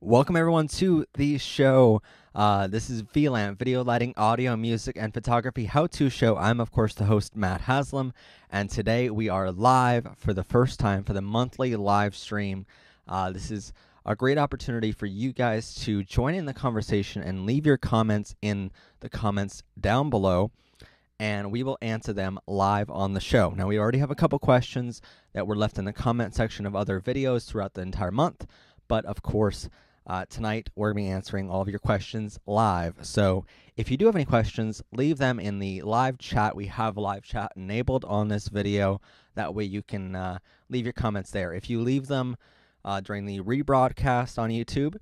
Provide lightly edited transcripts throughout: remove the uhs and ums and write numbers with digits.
Welcome everyone to the show. This is VLAMP, Video Lighting, Audio, Music, and Photography How-To Show. I'm, of course, the host, Matt Haslam, and today we are live for the first time for the monthly live stream. This is a great opportunity for you guys to join in the conversation and leave your comments in the comments down below, and we will answer them live on the show. Now, we already have a couple questions that were left in the comment section of other videos throughout the entire month, but of course, tonight we're going to be answering all of your questions live. So if you do have any questions, leave them in the live chat. We have live chat enabled on this video. That way you can leave your comments there. If you leave them during the rebroadcast on YouTube,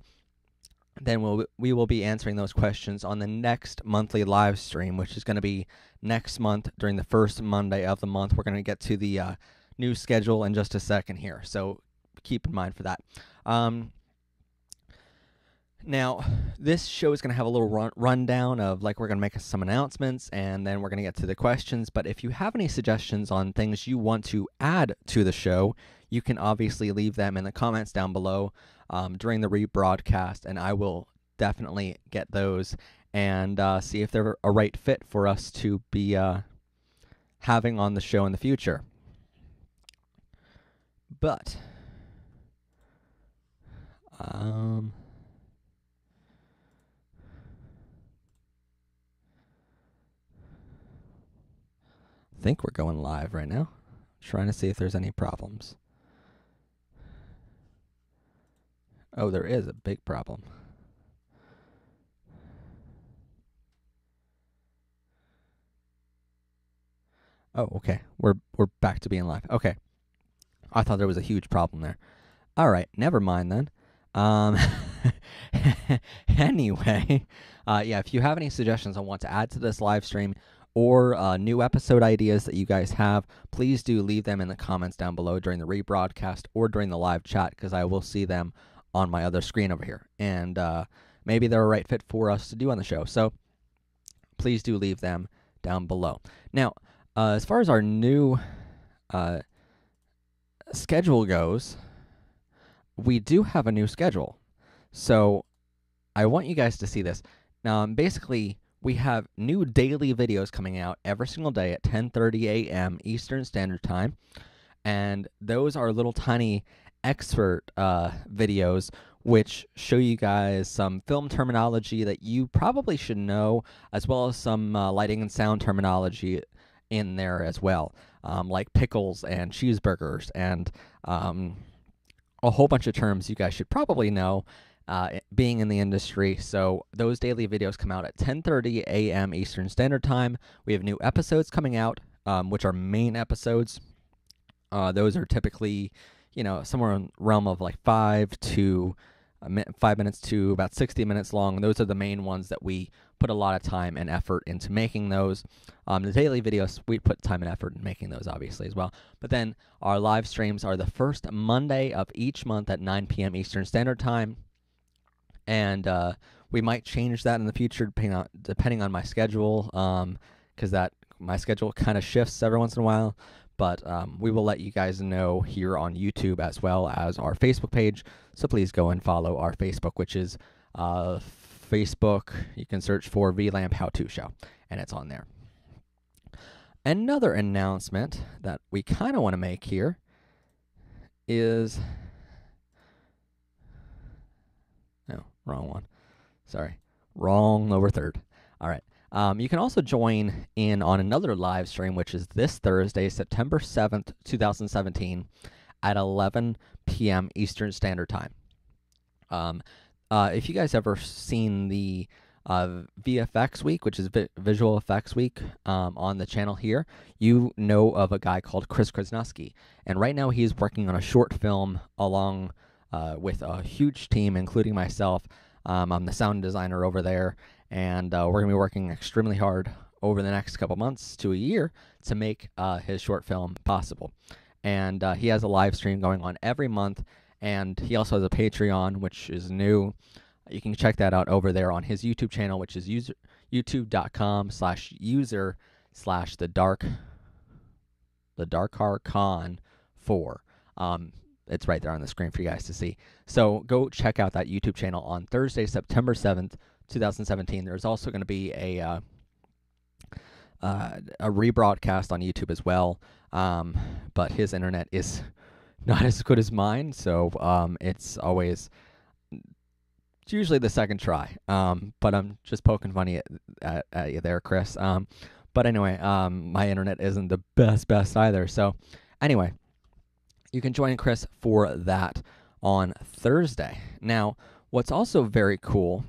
then we will be answering those questions on the next monthly live stream, which is going to be next month during the first Monday of the month. We're going to get to the new schedule in just a second here, so keep in mind for that. Now, this show is going to have a little rundown of, like, we're going to make some announcements, and then we're going to get to the questions. But if you have any suggestions on things you want to add to the show, you can obviously leave them in the comments down below during the rebroadcast, and I will definitely get those and see if they're a right fit for us to be having on the show in the future. But I think we're going live right now. Trying to see if there's any problems. Oh, there is a big problem. Oh, okay. We're back to being live. Okay. I thought there was a huge problem there. All right, never mind then. Anyway, yeah, if you have any suggestions on what to add to this live stream or new episode ideas that you guys have, please do leave them in the comments down below during the rebroadcast or during the live chat, because I will see them on my other screen over here. And maybe they're a right fit for us to do on the show. So please do leave them down below. Now, as far as our new schedule goes, we do have a new schedule. So I want you guys to see this. Now, basically, we have new daily videos coming out every single day at 10:30 a.m. Eastern Standard Time. And those are little tiny expert videos which show you guys some film terminology that you probably should know, as well as some lighting and sound terminology in there as well, like pickles and cheeseburgers and a whole bunch of terms you guys should probably know being in the industry. So those daily videos come out at 10:30 a.m. Eastern Standard Time. We have new episodes coming out, which are main episodes. Those are typically, somewhere in the realm of like 5 minutes to about 60 minutes long. Those are the main ones that we put a lot of time and effort into making those. The daily videos, we put time and effort in making those, obviously, as well. But then our live streams are the first Monday of each month at 9 p.m. Eastern Standard Time. And we might change that in the future depending on my schedule, because my schedule kind of shifts every once in a while. But we will let you guys know here on YouTube as well as our Facebook page. So please go and follow our Facebook, which is Facebook. You can search for VLAMP How-To Show, and it's on there. Another announcement that we kind of want to make here is... No, wrong one. Sorry. Wrong over third. All right. You can also join in on another live stream, which is this Thursday, September 7th, 2017, at 11 p.m. Eastern Standard Time. If you guys ever seen the VFX Week, which is Visual Effects Week on the channel here, you know of a guy called Chris Krasnowski. And right now he's working on a short film along with a huge team, including myself. I'm the sound designer over there, and we're going to be working extremely hard over the next couple months to a year to make his short film possible. And he has a live stream going on every month, and he also has a Patreon, which is new. You can check that out over there on his YouTube channel, which is youtube.com/user/the dark Con 4. it's right there on the screen for you guys to see. So go check out that YouTube channel on Thursday, September 7th, 2017. There's also going to be a rebroadcast on YouTube as well, but his internet is not as good as mine, so it's usually the second try. But I'm just poking funny at you there, Chris. But anyway, my internet isn't the best either. So anyway, you can join Chris for that on Thursday. Now, what's also very cool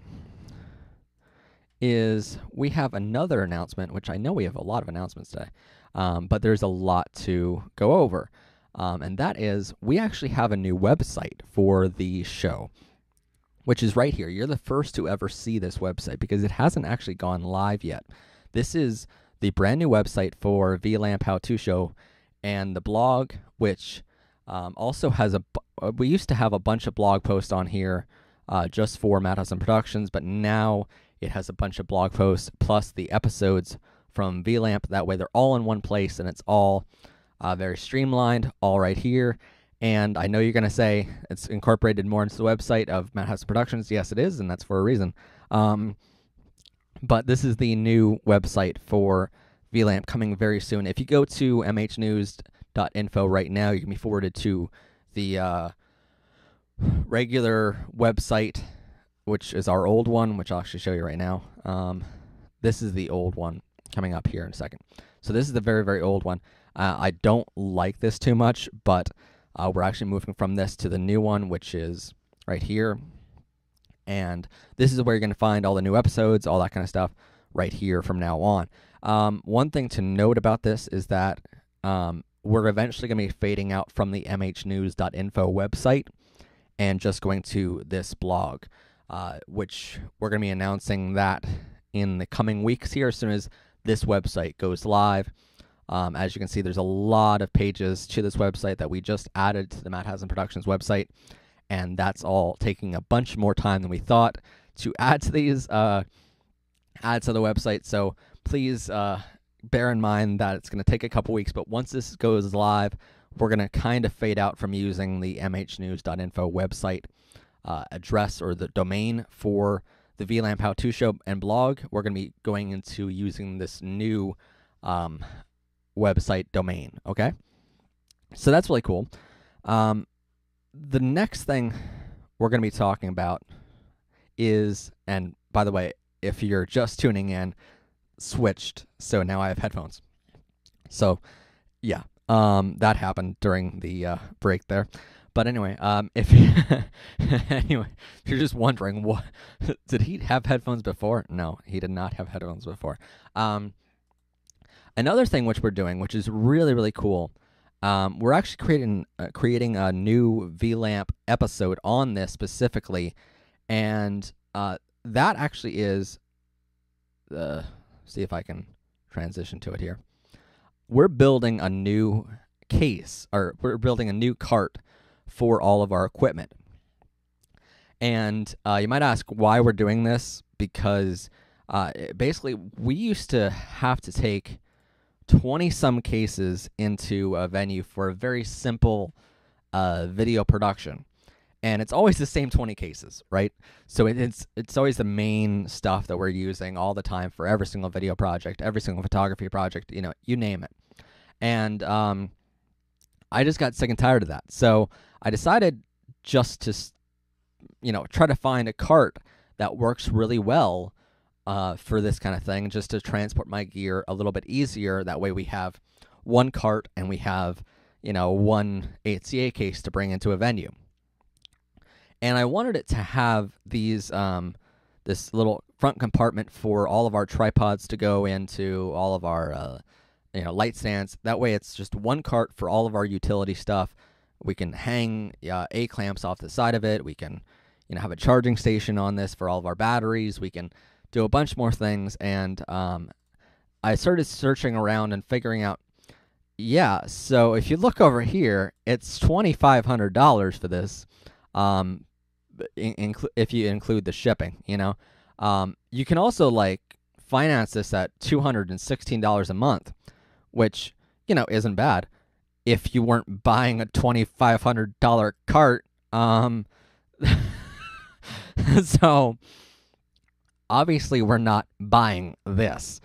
is we have another announcement, which I know we have a lot of announcements today, but there's a lot to go over. And that is, we actually have a new website for the show, which is right here. You're the first to ever see this website because it hasn't actually gone live yet. This is the brand new website for VLAMP How To Show, and the blog, which also has we used to have a bunch of blog posts on here just for Madhouse Productions, but now it has a bunch of blog posts plus the episodes from VLAMP. That way they're all in one place, and it's all very streamlined, all right here. And I know you're going to say it's incorporated more into the website of Madhouse Productions. Yes, it is, and that's for a reason. But this is the new website for VLAMP coming very soon. If you go to mhnews.info right now, you can be forwarded to the regular website, which is our old one, which I'll actually show you right now. This is the old one coming up here in a second. So this is the very, very old one. I don't like this too much, but we're actually moving from this to the new one, which is right here. And this is where you're going to find all the new episodes, all that kind of stuff right here from now on. One thing to note about this is that we're eventually going to be fading out from the mhnews.info website and just going to this blog, which we're going to be announcing that in the coming weeks here as soon as this website goes live. As you can see, there's a lot of pages to this website that we just added to the Madhouse Productions website, and that's all taking a bunch more time than we thought to add to these add to the website. So please bear in mind that it's going to take a couple weeks, but once this goes live, we're going to kind of fade out from using the mhnews.info website address or the domain for the VLAMP How To Show and blog. We're going to be going into using this new website domain, okay? So that's really cool. The next thing we're going to be talking about is, and by the way, if you're just tuning in, switched, so now I have headphones. So, yeah, that happened during the break there. But anyway, if you're just wondering, what did he have headphones before? No, he did not have headphones before. Another thing which we're doing, which is really, really cool, we're actually creating a new VLAMP episode on this specifically, and that actually is, see if I can transition to it here. We're building a new case, or we're building a new cart for all of our equipment. And you might ask why we're doing this, because basically we used to have to take 20-some cases into a venue for a very simple video production. And it's always the same 20 cases, right? So it's always the main stuff that we're using all the time for every single video project, every single photography project, you know, you name it. And I just got sick and tired of that. So I decided just to, you know, try to find a cart that works really well for this kind of thing, just to transport my gear a little bit easier. That way we have one cart and we have, you know, one 8CA case to bring into a venue. And I wanted it to have these this little front compartment for all of our tripods to go into, all of our you know, light stands. That way it's just one cart for all of our utility stuff. We can hang A-clamps off the side of it. We can, you know, have a charging station on this for all of our batteries. We can do a bunch more things. And I started searching around and figuring out, yeah, so if you look over here, it's $2,500 for this. If you include the shipping, you know. You can also, like, finance this at $216 a month, which, you know, isn't bad. if you weren't buying a $2,500 cart. So obviously we're not buying this,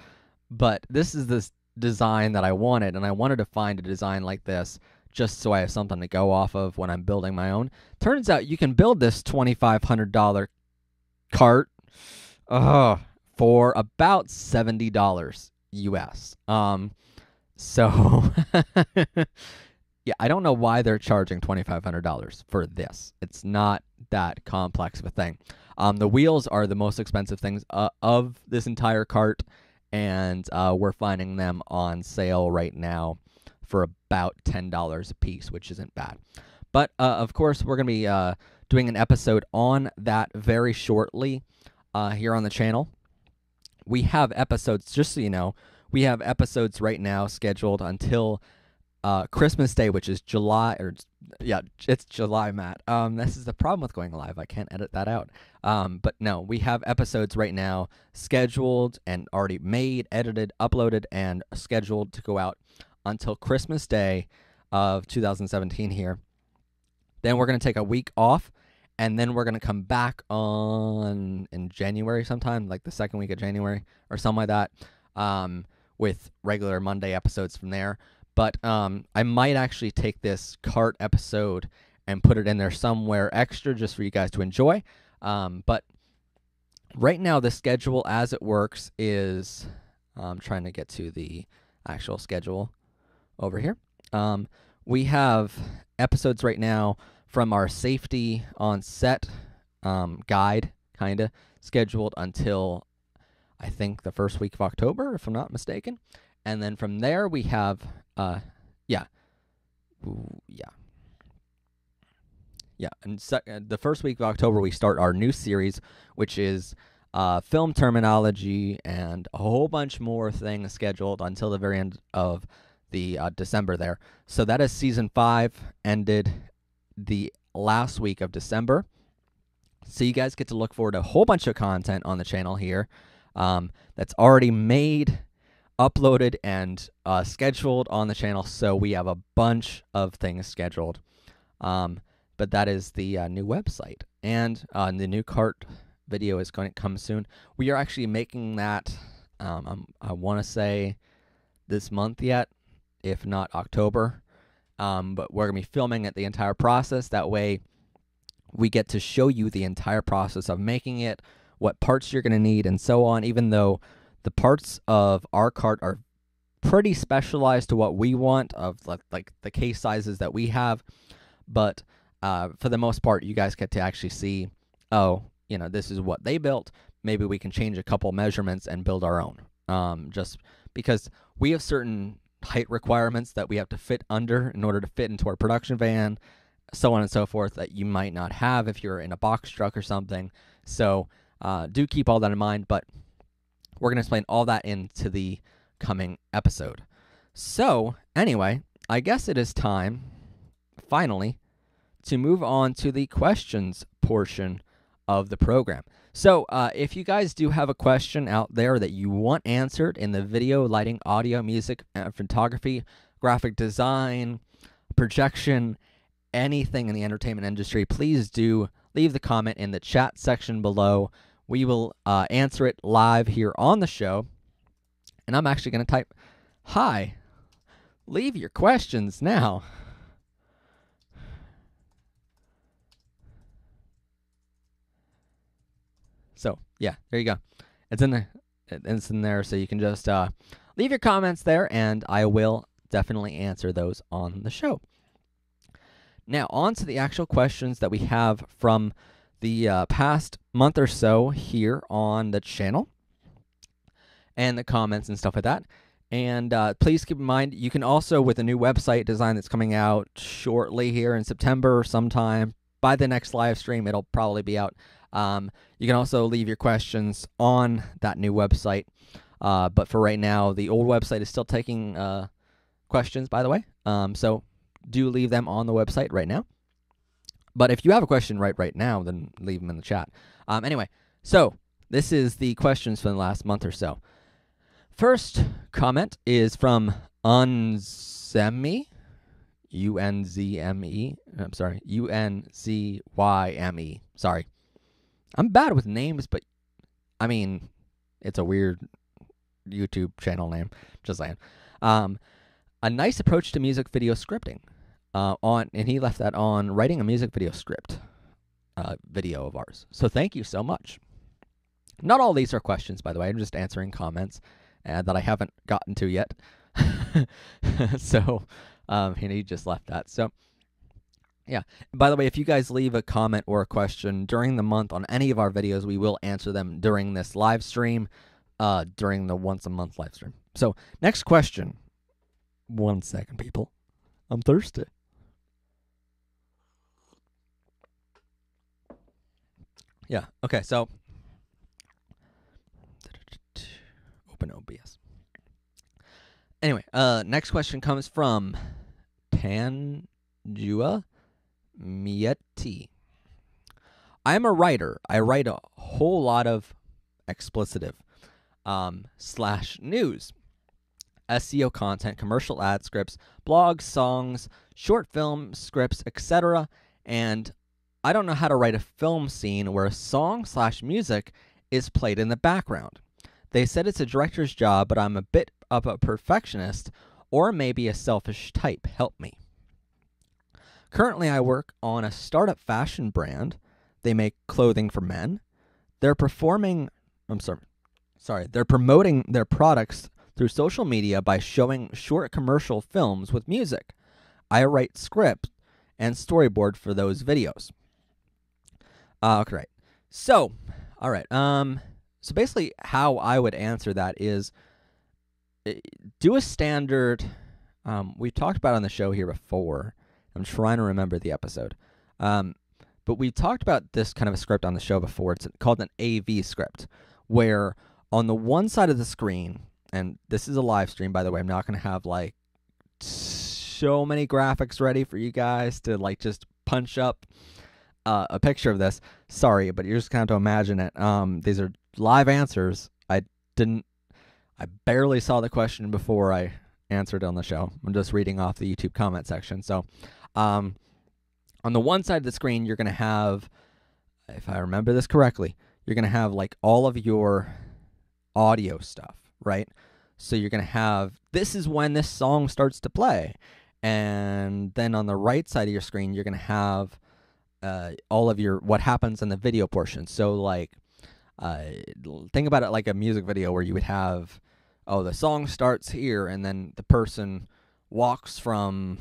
but this is this design that I wanted, and I wanted to find a design like this just so I have something to go off of when I'm building my own. Turns out you can build this $2,500 cart for about $70 US. So yeah, I don't know why they're charging $2,500 for this. It's not that complex of a thing. The wheels are the most expensive things of this entire cart, and we're finding them on sale right now for about $10 a piece, which isn't bad. But of course, we're going to be doing an episode on that very shortly here on the channel. We have episodes, just so you know, we have episodes right now scheduled until Christmas Day, which is July, it's July, Matt. This is the problem with going live. I can't edit that out. But no, we have episodes right now scheduled and already made, edited, uploaded, and scheduled to go out until Christmas Day of 2017 here. Then we're going to take a week off, and then we're going to come back in January sometime, like the second week of January or something like that, with regular Monday episodes from there. But I might actually take this cart episode and put it in there somewhere extra just for you guys to enjoy. But right now, the schedule as it works is, I'm trying to get to the actual schedule over here. We have episodes right now from our safety on set guide, kind of, scheduled until, I think, the first week of October, if I'm not mistaken. And then from there, we have, and the first week of October, we start our new series, which is film terminology and a whole bunch more things scheduled until the very end of the December there. So that is season 5, ended the last week of December. So you guys get to look forward to a whole bunch of content on the channel here that's already made, uploaded, and scheduled on the channel. So we have a bunch of things scheduled. But that is the new website. And the new cart video is going to come soon. We are actually making that, I want to say, this month yet, if not October. But we're going to be filming it the entire process. That way we get to show you the entire process of making it, what parts you're going to need, and so on, even though the parts of our cart are pretty specialized to what we want, of like the case sizes that we have. But for the most part, you guys get to actually see, this is what they built. Maybe we can change a couple measurements and build our own. Just because we have certain height requirements that we have to fit under in order to fit into our production van, so on and so forth, that you might not have if you're in a box truck or something. So do keep all that in mind, but we're going to explain all that into the coming episode. So anyway, I guess it is time, finally, to move on to the questions portion of the program. So if you guys do have a question out there that you want answered in the video, lighting, audio, music, photography, graphic design, projection, anything in the entertainment industry, please do leave the comment in the chat section below. We will answer it live here on the show. And I'm actually going to type, "Hi, leave your questions now." So, yeah, there you go. It's in there, so you can just leave your comments there, and I will definitely answer those on the show. Now, on to the actual questions that we have from the past month or so here on the channel, and the comments and stuff like that. And please keep in mind, you can also, with a new website design that's coming out shortly here in September or sometime, by the next live stream, it'll probably be out. You can also leave your questions on that new website. But for right now, the old website is still taking questions, by the way. So do leave them on the website right now. But if you have a question right now, then leave them in the chat. Anyway, so this is the questions from the last month or so. First comment is from Unzemi. UNZME. I'm sorry, UNZYME. Sorry. I'm bad with names, but I mean, it's a weird YouTube channel name. Just saying. A nice approach to music video scripting. And he left that on writing a music video script video of ours. So thank you so much. Not all these are questions, by the way. I'm just answering comments that I haven't gotten to yet. So he just left that. So yeah. By the way, if you guys leave a comment or a question during the month on any of our videos, we will answer them during this live stream, during the once a month live stream. So next question. 1 second, people. I'm thirsty. Yeah. Okay. So open OBS. Anyway, next question comes from Tanjua Mieti. I am a writer. I write a whole lot of explicitive / news, SEO content, commercial ad scripts, blogs, songs, short film scripts, etc. And I don't know how to write a film scene where a song / music is played in the background. They said it's a director's job, but I'm a bit of a perfectionist or maybe a selfish type. Help me. Currently, I work on a startup fashion brand. They make clothing for men. They're promoting their products through social media by showing short commercial films with music. I write script and storyboard for those videos. Okay. So, all right. So basically how I would answer that is do a standard, we've talked about it on the show here before. I'm trying to remember the episode. But we talked about this kind of a script on the show before. It's called an AV script, where on the one side of the screen, and this is a live stream, by the way, I'm not going to have like so many graphics ready for you guys to like just punch up a picture of this. Sorry, but you're just going to have to imagine it. These are live answers. I barely saw the question before I answered on the show. I'm just reading off the YouTube comment section. So, on the one side of the screen, you're going to have, if I remember this correctly, you're going to have like all of your audio stuff, right? So you're going to have, this is when this song starts to play. And then on the right side of your screen, you're going to have all of your, what happens in the video portion. So like, think about it like a music video where you would have, the song starts here, and then the person walks from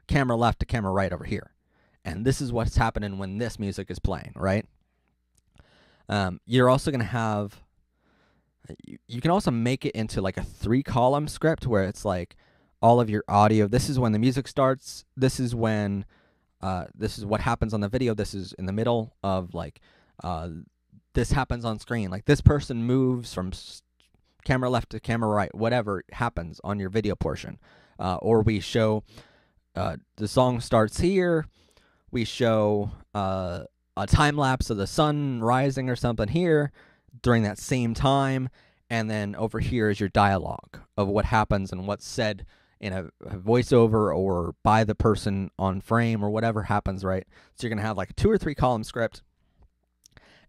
camera left to camera right over here. And this is what's happening when this music is playing, right? You're also going to have, you can also make it into like a 3-column script where it's like all of your audio. This is when the music starts. This is when, this is what happens on the video. This is in the middle of like, this happens on screen. Like this person moves from camera left to camera right, whatever happens on your video portion. Or we show, the song starts here. We show a time lapse of the sun rising or something here during that same time. And then over here is your dialogue of what happens and what's said in a voiceover or by the person on frame or whatever happens, right? So you're going to have like a 2 or 3 column script.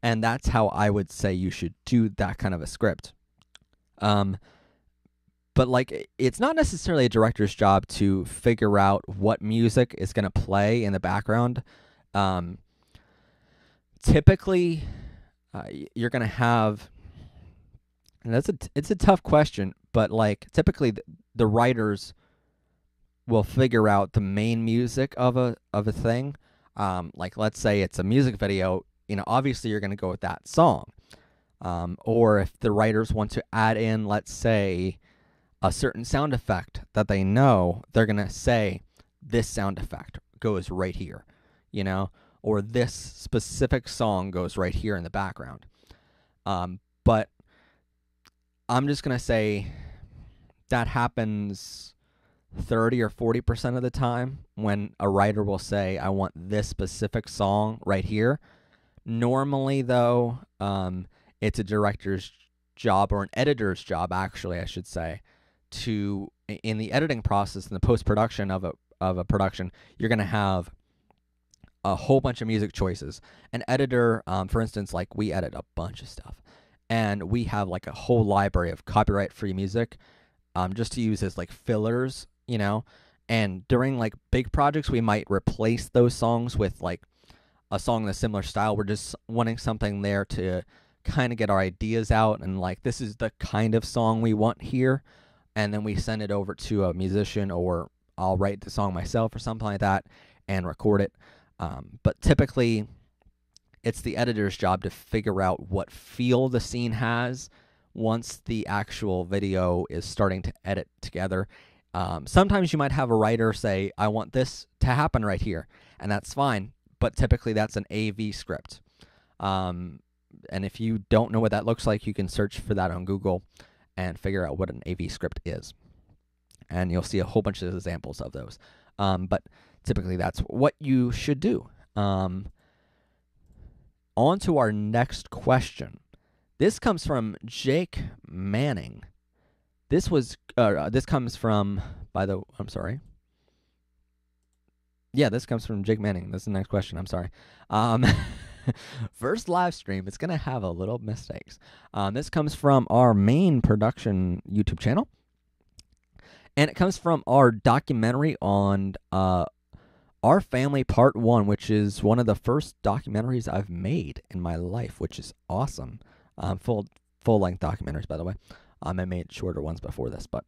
And that's how I would say you should do that kind of a script. But like, it's not necessarily a director's job to figure out what music is going to play in the background. Typically, you're going to have, and it's a tough question, but like typically the writers will figure out the main music of a thing. Like let's say it's a music video, obviously you're going to go with that song. Or if the writers want to add in, let's say, a certain sound effect that they know, they're going to say, this sound effect goes right here, or this specific song goes right here in the background. But I'm just going to say that happens 30 or 40% of the time when a writer will say, I want this specific song right here. Normally, though, it's a director's job or an editor's job, actually, I should say, in the editing process, in the post-production of a production, you're going to have a whole bunch of music choices. An editor, for instance, like we edit a bunch of stuff, and we have like a whole library of copyright-free music, just to use as like fillers, And during like big projects, we might replace those songs with like a song in a similar style. We're just wanting something there to kind of get our ideas out, and like, this is the kind of song we want here, and then we send it over to a musician, or I'll write the song myself or something like that and record it. But typically, it's the editor's job to figure out what feel the scene has once the actual video is starting to edit together. Sometimes you might have a writer say, I want this to happen right here, and that's fine, but typically that's an AV script. And if you don't know what that looks like, you can search for that on Google and figure out what an AV script is. And you'll see a whole bunch of examples of those. But typically that's what you should do. On to our next question. This comes from Jake Manning. This comes from, I'm sorry. Yeah, this comes from Jake Manning. This is the next question. I'm sorry. First live stream, it's going to have a little mistakes. This comes from our main production YouTube channel. And it comes from our documentary on Our Family Part 1, which is one of the first documentaries I've made in my life, which is awesome. Full-length documentaries, by the way. I made shorter ones before this, but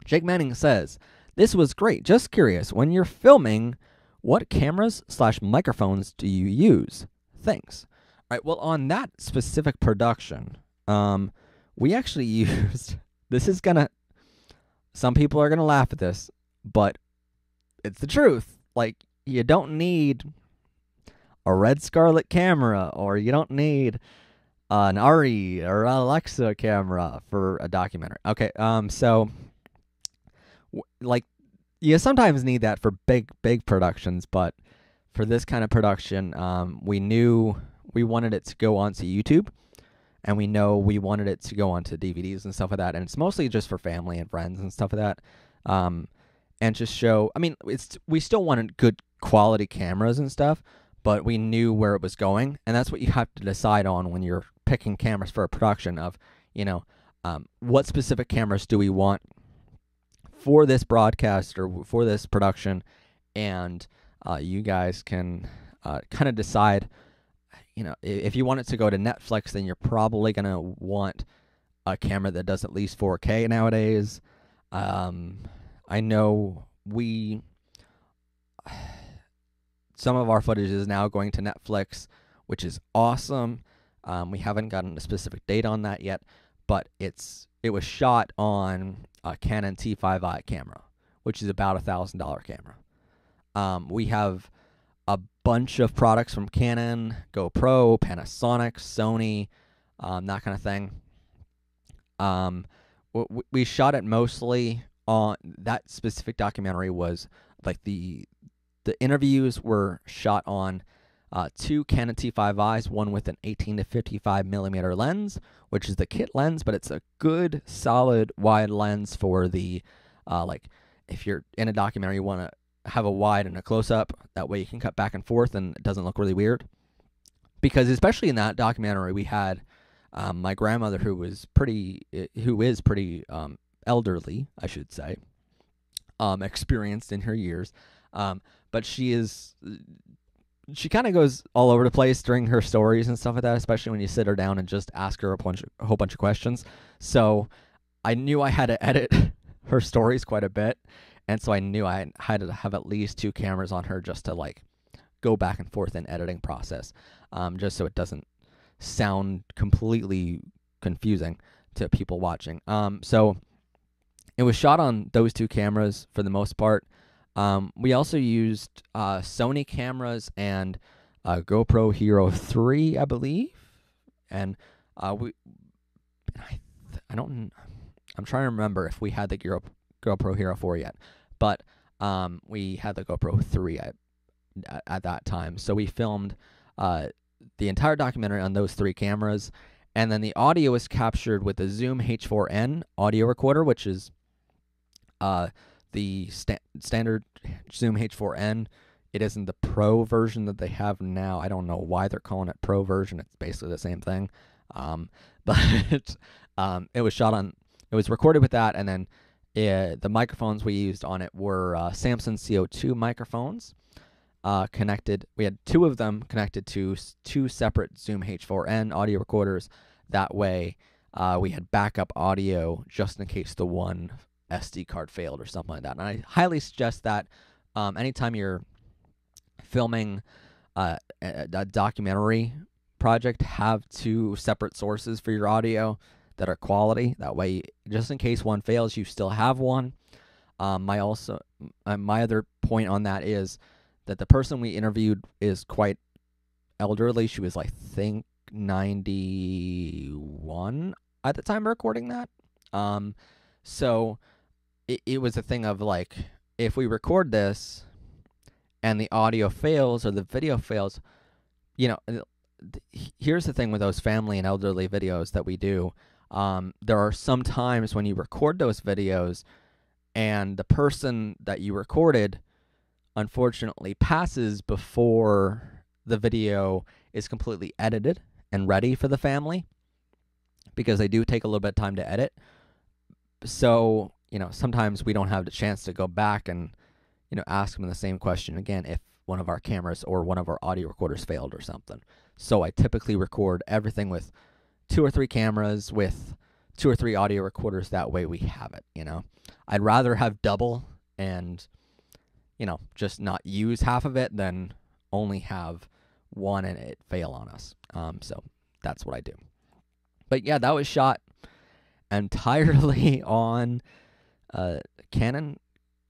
Jake Manning says, this was great. Just curious, when you're filming, what cameras/microphones do you use? Thanks. All right, well, on that specific production, we actually used, some people are going to laugh at this, but it's the truth. Like, you don't need a Red Scarlet camera, or you don't need an Ari or Alexa camera for a documentary. Okay, so you sometimes need that for big productions, but for this kind of production, we knew we wanted it to go onto YouTube, and we know we wanted it to go onto DVDs and stuff like that, and it's mostly just for family and friends and stuff like that, and just show, we still wanted good quality cameras and stuff, but we knew where it was going, and that's what you have to decide on when you're picking cameras for a production of, what specific cameras do we want for this broadcast or for this production, and you guys can kind of decide, if you want it to go to Netflix, then you're probably going to want a camera that does at least 4K nowadays. I know some of our footage is now going to Netflix, which is awesome. We haven't gotten a specific date on that yet, but it was shot on a Canon T5i camera, which is about $1,000 camera. We have a bunch of products from Canon, GoPro, Panasonic, Sony, that kind of thing. We shot it mostly on that specific documentary. Was like the interviews were shot on two Canon T5is, one with an 18 to 55 millimeter lens, which is the kit lens, but it's a good solid wide lens for the if you're in a documentary, you want to have a wide and a close-up. That way you can cut back and forth and it doesn't look really weird. Because especially in that documentary, we had my grandmother, who is pretty elderly, I should say, experienced in her years, but she kind of goes all over the place during her stories and stuff like that, especially when you sit her down and just ask her a whole bunch of questions. So I knew I had to edit her stories quite a bit, and so I knew I had to have at least two cameras on her just to go back and forth in editing process, just so it doesn't sound completely confusing to people watching. So it was shot on those two cameras for the most part. We also used Sony cameras and GoPro Hero 3, I believe, and I'm trying to remember if we had the GoPro Hero 4 yet, but we had the GoPro 3 at that time. So we filmed the entire documentary on those three cameras, and then the audio was captured with the Zoom H4n audio recorder, which is The standard Zoom H4n, it isn't the Pro version that they have now. I don't know why they're calling it Pro version. It's basically the same thing. But it was recorded with that, and then the microphones we used on it were Samson CO2 microphones. Connected. We had 2 of them connected to 2 separate Zoom H4n audio recorders. That way, we had backup audio just in case the one SD card failed or something like that. And I highly suggest that anytime you're filming a documentary project, have 2 separate sources for your audio that are quality. That way, just in case one fails, you still have one. My other point on that is that the person we interviewed is quite elderly. She was, I think, 91 at the time of recording that. So it was a thing of like, if we record this and the audio fails or the video fails, here's the thing with those family and elderly videos that we do. There are some times when you record those videos and the person that you recorded unfortunately passes before the video is completely edited and ready for the family, because they do take a little bit of time to edit. So, sometimes we don't have the chance to go back and, ask them the same question again if one of our cameras or one of our audio recorders failed or something. So I typically record everything with 2 or 3 cameras with 2 or 3 audio recorders. That way we have it, I'd rather have double and, just not use half of it than only have one and it fail on us. So that's what I do. But yeah, that was shot entirely on Canon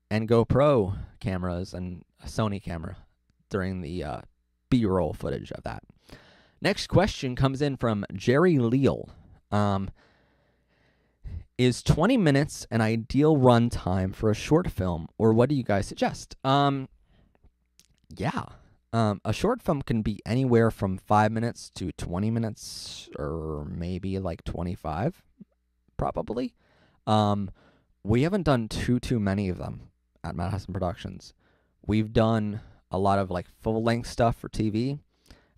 and GoPro cameras and a Sony camera during the B-roll footage of that. Next question comes in from Jerry Leal. Is 20 minutes an ideal run time for a short film, or what do you guys suggest? Yeah. A short film can be anywhere from 5 minutes to 20 minutes, or maybe like 25, probably. We haven't done too many of them at Madison Productions. We've done a lot of like full-length stuff for TV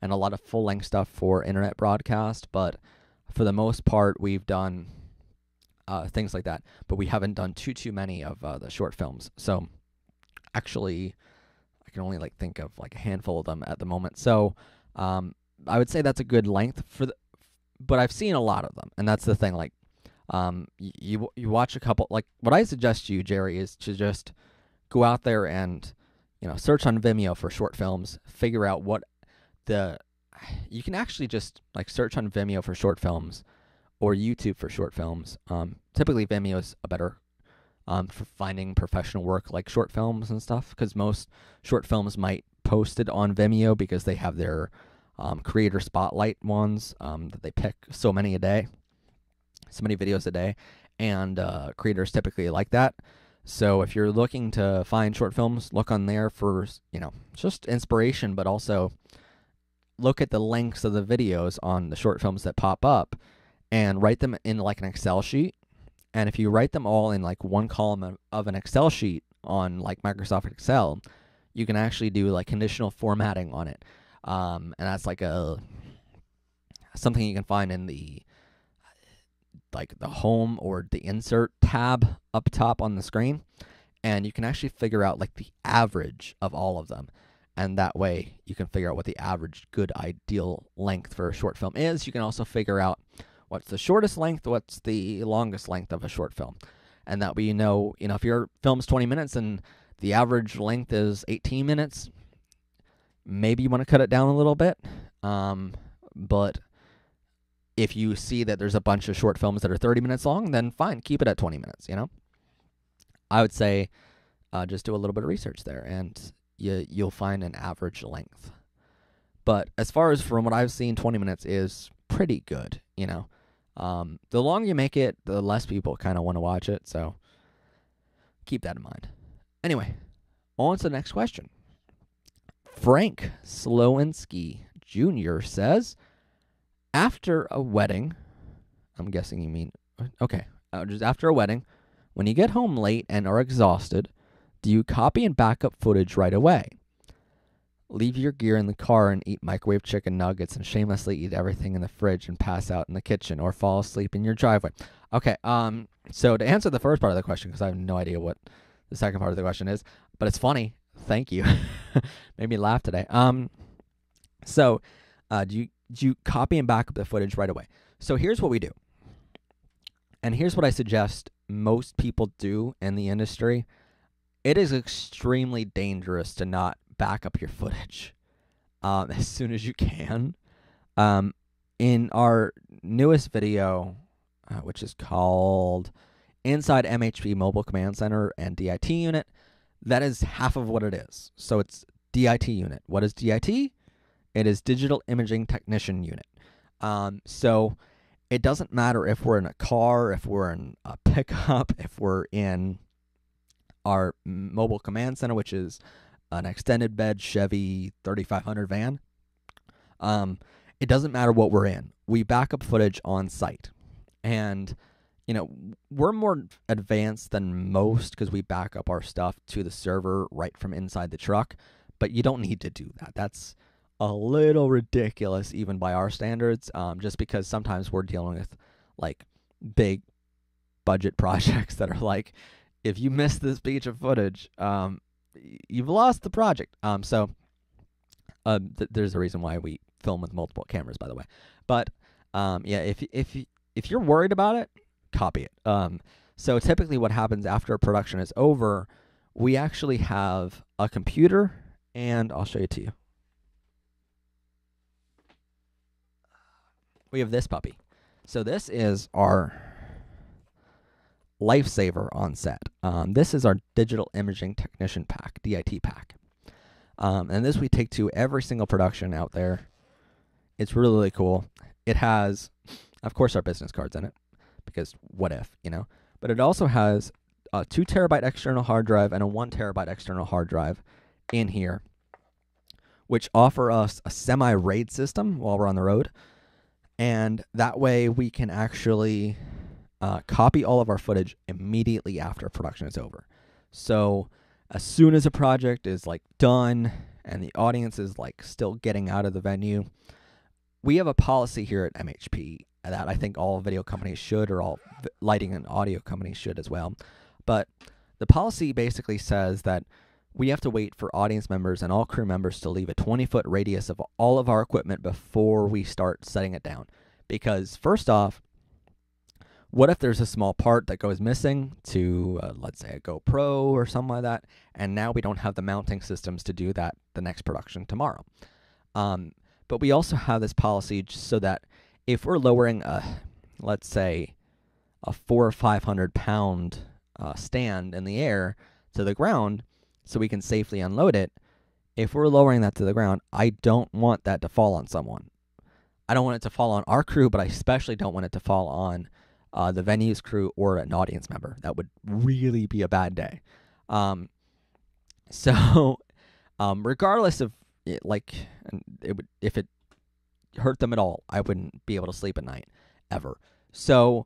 and a lot of full-length stuff for internet broadcast, but for the most part, we've done things like that. But we haven't done too many of the short films. So actually, I can only like think of like a handful of them at the moment. So I would say that's a good length but I've seen a lot of them, and that's the thing. Like, you watch a couple. Like, what I suggest to you, Jerry, is to just go out there and search on Vimeo for short films. Figure out you can actually just like search on Vimeo for short films or YouTube for short films. Typically, Vimeo is a better for finding professional work like short films and stuff, because most short films might post it on Vimeo because they have their creator spotlight ones that they pick so many videos a day, and creators typically like that. So if you're looking to find short films, look on there for just inspiration, but also look at the lengths of the videos on the short films that pop up and write them in like an Excel sheet. And if you write them all in like one column of an Excel sheet on like Microsoft Excel, you can actually do like conditional formatting on it. And that's like something you can find in the home or the insert tab up top on the screen. And you can actually figure out like the average of all of them. And that way you can figure out what the average good ideal length for a short film is. You can also figure out what's the shortest length, what's the longest length of a short film. And that way if your film's 20 minutes and the average length is 18 minutes, maybe you want to cut it down a little bit. But if you see that there's a bunch of short films that are 30 minutes long, then fine, keep it at 20 minutes, I would say just do a little bit of research there, and you'll find an average length. But as far as from what I've seen, 20 minutes is pretty good, The longer you make it, the less people kind of want to watch it, so keep that in mind. Anyway, on to the next question. Frank Slowinski Jr. says, after a wedding, I'm guessing you mean, okay, just after a wedding, When you get home late and are exhausted, do you copy and back up footage right away? Leave your gear in the car and eat microwave chicken nuggets and shamelessly eat everything in the fridge and pass out in the kitchen or fall asleep in your driveway? Okay, so to answer the first part of the question, because I have no idea what the second part of the question is, but it's funny. Thank you. Made me laugh today. So do you copy and back up the footage right away? So here's what we do. And here's what I suggest most people do in the industry. It is extremely dangerous to not back up your footage as soon as you can. In our newest video, which is called Inside MHP Mobile Command Center and DIT Unit, that is half of what it is. So it's DIT Unit. What is DIT? It is Digital Imaging Technician Unit. So it doesn't matter if we're in a car, if we're in a pickup, if we're in our mobile command center, which is an extended bed Chevy 3500 van. It doesn't matter what we're in. We back up footage on site. And, you know, we're more advanced than most because we back up our stuff to the server right from inside the truck. But you don't need to do that. That's a little ridiculous even by our standards, just because sometimes we're dealing with, like, big budget projects that are like, if you miss this piece of footage, you've lost the project. There's a reason why we film with multiple cameras, by the way. But yeah, if you're worried about it, copy it. So typically, what happens after a production is over, we actually have a computer, and I'll show it to you. We have this puppy. So this is our lifesaver on set. This is our Digital Imaging Technician pack, DIT pack. And this we take to every single production out there. It's really, really cool. It has, of course, our business cards in it, because what if, you know? But it also has a 2 terabyte external hard drive and a 1 terabyte external hard drive in here, which offer us a semi-RAID system while we're on the road. And that way we can actually copy all of our footage immediately after production is over. So as soon as a project is like done and the audience is like still getting out of the venue, we have a policy here at MHP that I think all video companies should, or all lighting and audio companies should as well. But the policy basically says that we have to wait for audience members and all crew members to leave a 20-foot radius of all of our equipment before we start setting it down. Because first off, what if there's a small part that goes missing to, let's say, a GoPro or something like that, and now we don't have the mounting systems to do that the next production tomorrow? But we also have this policy so that if we're lowering, let's say, a 400 or 500 pound stand in the air to the ground so we can safely unload it, if we're lowering that to the ground, I don't want that to fall on someone. I don't want it to fall on our crew, but I especially don't want it to fall on the venue's crew or an audience member. That would really be a bad day. Regardless of it, like, it would, if it hurt them at all, I wouldn't be able to sleep at night ever. So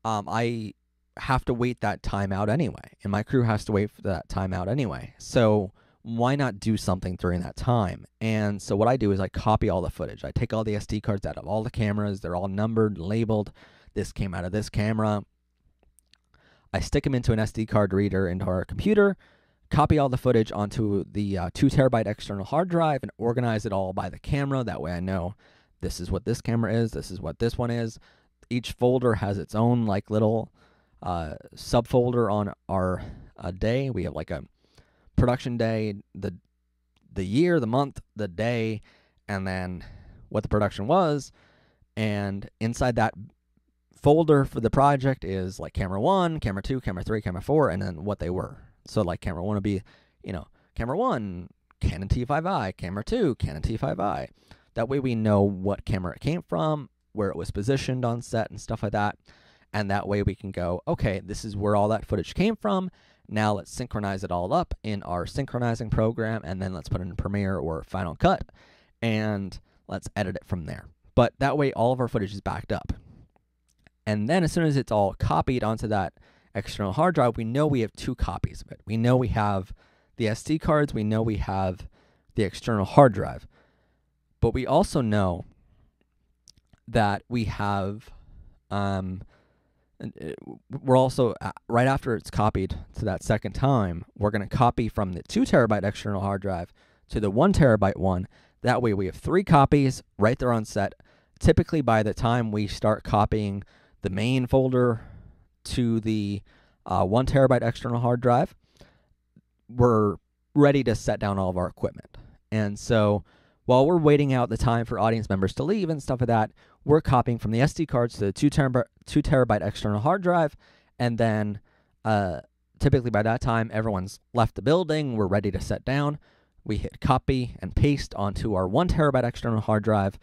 I have to wait that time out anyway, and my crew has to wait for that time out anyway. So why not do something during that time? And so what I do is I copy all the footage. I take all the SD cards out of all the cameras. They're all numbered, labeled. This came out of this camera. I stick them into an SD card reader into our computer, copy all the footage onto the 2 terabyte external hard drive, and organize it all by the camera. That way I know this is what this camera is, this is what this one is. Each folder has its own like little subfolder on our day. We have like a production day, the year, the month, the day, and then what the production was. And inside that folder for the project is like camera 1, camera 2, camera 3, camera 4, and then what they were. So like camera 1 would be, you know, camera 1, Canon T5i, camera 2, Canon T5i. That way we know what camera it came from, where it was positioned on set and stuff like that. And that way we can go, okay, this is where all that footage came from. Now let's synchronize it all up in our synchronizing program, and then let's put it in Premiere or Final Cut, and let's edit it from there. But that way all of our footage is backed up. And then as soon as it's all copied onto that external hard drive, we know we have 2 copies of it. We know we have the SD cards. We know we have the external hard drive. But we also know that we have, we're also, right after it's copied to that second time, we're going to copy from the 2 terabyte external hard drive to the 1 terabyte one. That way we have 3 copies right there on set. Typically by the time we start copying the main folder to the 1 terabyte external hard drive, we're ready to set down all of our equipment. And so while we're waiting out the time for audience members to leave and stuff like that, we're copying from the SD cards to the 2 terabyte external hard drive. And then typically by that time, everyone's left the building. We're ready to set down. We hit copy and paste onto our 1 terabyte external hard drive.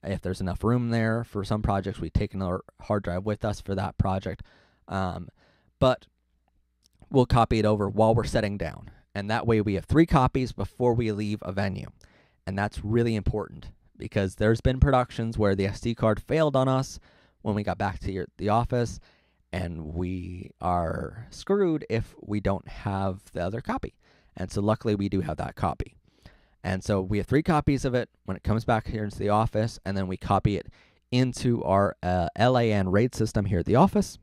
If there's enough room there for some projects, we take another hard drive with us for that project. But we'll copy it over while we're setting down. And that way we have 3 copies before we leave a venue. And that's really important because there's been productions where the SD card failed on us when we got back to the office, and we are screwed if we don't have the other copy. And so luckily we do have that copy. And so we have 3 copies of it when it comes back here into the office, and then we copy it into our LAN RAID system here at the office.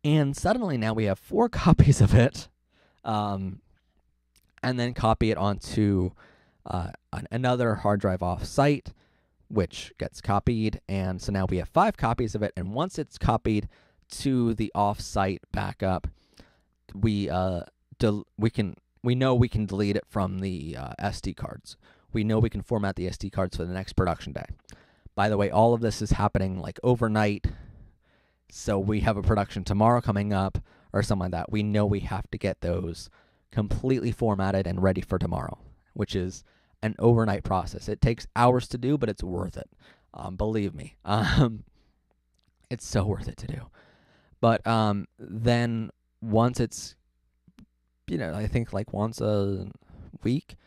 And suddenly now we have 4 copies of it, and then copy it onto another hard drive off-site, which gets copied. And so now we have 5 copies of it, and once it's copied to the off-site backup, we know we can delete it from the SD cards. We know we can format the SD cards for the next production day. By the way, all of this is happening like overnight. So we have a production tomorrow coming up or something like that. We know we have to get those completely formatted and ready for tomorrow, which is an overnight process. It takes hours to do, but it's worth it. Believe me. It's so worth it to do. But then once it's, I think like once a week,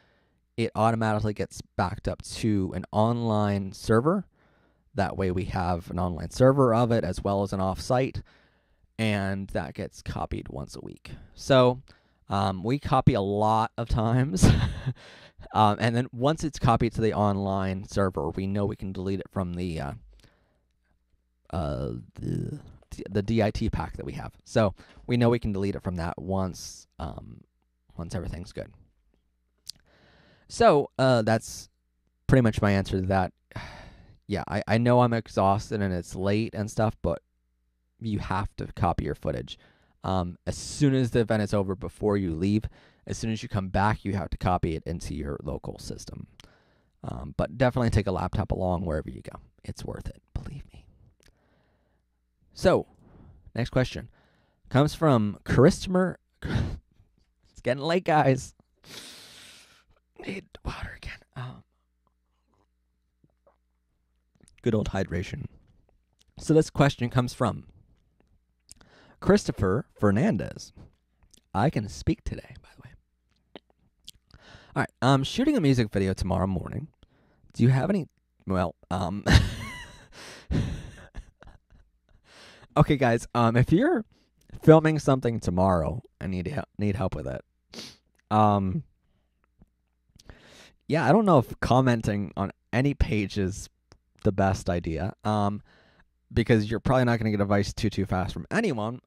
it automatically gets backed up to an online server. That way we have an online server of it as well as an off-site, and that gets copied once a week. So we copy a lot of times. And then once it's copied to the online server, we know we can delete it from the DIT pack that we have. So we know we can delete it from that once everything's good. So that's pretty much my answer to that. Yeah, I know I'm exhausted and it's late and stuff, but you have to copy your footage. As soon as the event is over, before you leave, as soon as you come back, you have to copy it into your local system. But definitely take a laptop along wherever you go. It's worth it, believe me. So, next question comes from Christopher. It's getting late, guys. Need water again. Good old hydration. So this question comes from Christopher Fernandez. I can speak today, by the way. All right, I'm shooting a music video tomorrow morning. Do you have any? Well, okay, guys. If you're filming something tomorrow and need help with it, yeah, I don't know if commenting on any page is the best idea, because you're probably not going to get advice too fast from anyone,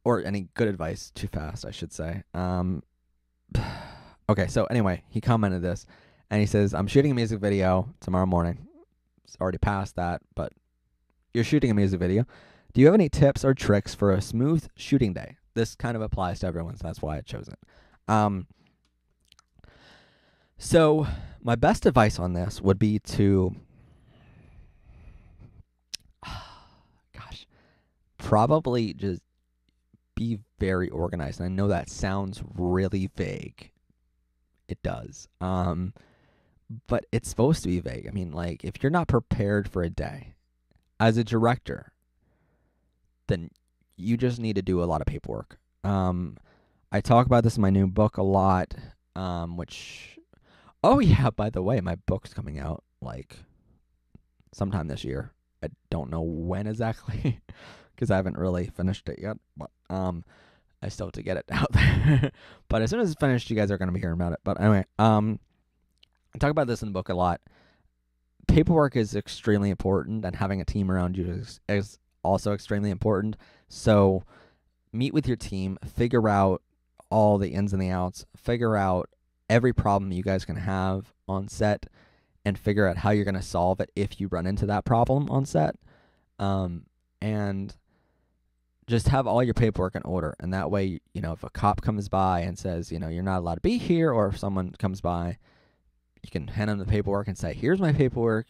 or any good advice too fast, I should say. Okay, so anyway, he commented this, and he says, I'm shooting a music video tomorrow morning. It's already past that, but you're shooting a music video. Do you have any tips or tricks for a smooth shooting day? This kind of applies to everyone, so that's why I chose it. So my best advice on this would be to, probably just be very organized. And I know that sounds really vague. It does. But it's supposed to be vague. I mean, like, if you're not prepared for a day as a director, then you just need to do a lot of paperwork. I talk about this in my new book a lot, which... Oh, yeah, by the way, my book's coming out, like, sometime this year. I don't know when exactly because I haven't really finished it yet. But I still have to get it out there. But as soon as it's finished, you guys are going to be hearing about it. But anyway, I talk about this in the book a lot. Paperwork is extremely important, and having a team around you is also extremely important. So meet with your team, figure out all the ins and the outs, figure out every problem you guys can have on set, and figure out how you're going to solve it if you run into that problem on set. And just have all your paperwork in order. And that way, if a cop comes by and says, you're not allowed to be here, or if someone comes by, you can hand them the paperwork and say, here's my paperwork,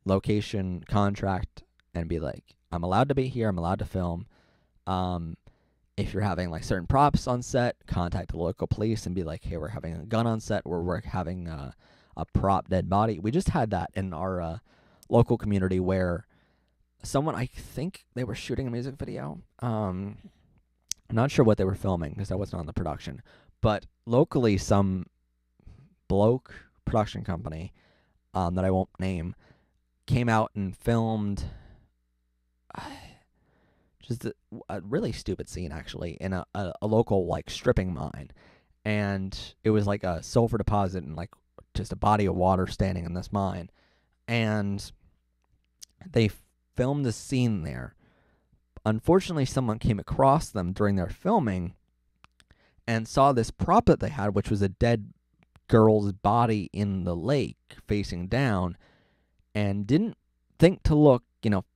location, contract, and be like, I'm allowed to be here, I'm allowed to film. If you're having like certain props on set, contact the local police and be like, hey, we're having a gun on set, or we're having a prop dead body. We just had that in our local community where someone, I think they were shooting a music video. I'm not sure what they were filming because I wasn't on the production. But locally, some bloke production company that I won't name came out and filmed just a really stupid scene, actually, in a local like stripping mine. And it was like a sulfur deposit and like just a body of water standing in this mine. And they filmed the scene there. Unfortunately, someone came across them during their filming and saw this prop that they had, which was a dead girl's body in the lake facing down, and didn't think to look,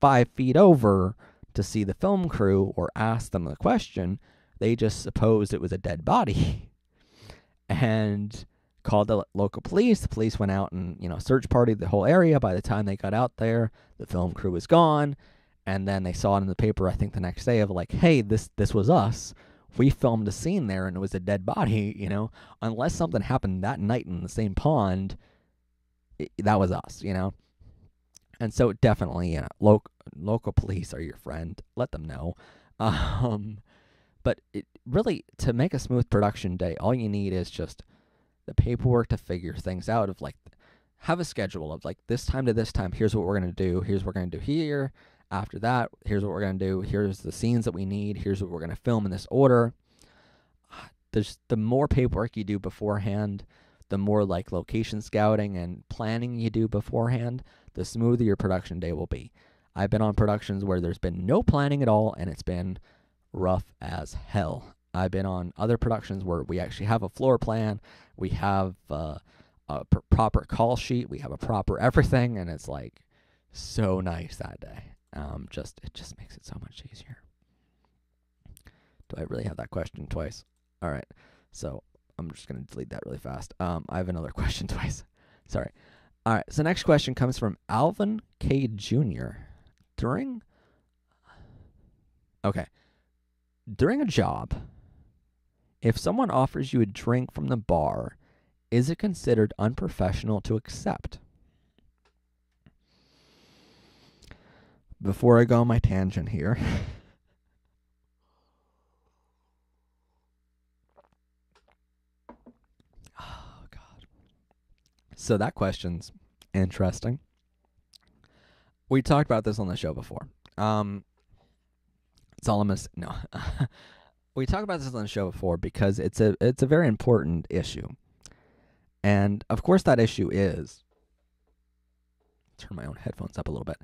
5 feet over to see the film crew or ask them the question. They just supposed it was a dead body and called the local police. The police went out and, search partied the whole area. By the time they got out there, the film crew was gone. And then they saw it in the paper, I think the next day, of like, hey, this was us. We filmed a scene there and it was a dead body, Unless something happened that night in the same pond, that was us, And so definitely, local police are your friend. Let them know. But really, to make a smooth production day, all you need is just the paperwork to figure things out, of like, have a schedule of like this time to this time, here's what we're going to do, here's what we're going to do here. After that, here's what we're going to do, here's the scenes that we need, here's what we're going to film in this order. The more paperwork you do beforehand, the more like location scouting and planning you do beforehand, the smoother your production day will be. I've been on productions where there's been no planning at all, and it's been rough as hell. I've been on other productions where we actually have a floor plan, we have a proper call sheet, we have a proper everything, and it's like so nice that day. It just makes it so much easier. Do I really have that question twice? All right, so I'm just going to delete that really fast. I have another question twice. Sorry. All right, so next question comes from Alvin K. Jr. During a job, if someone offers you a drink from the bar, is it considered unprofessional to accept? Before I go on my tangent here, oh God. So that question's interesting. We talked about this on the show before. No. We talked about this on the show before because it's a very important issue. And of course that issue is, turn my own headphones up a little bit.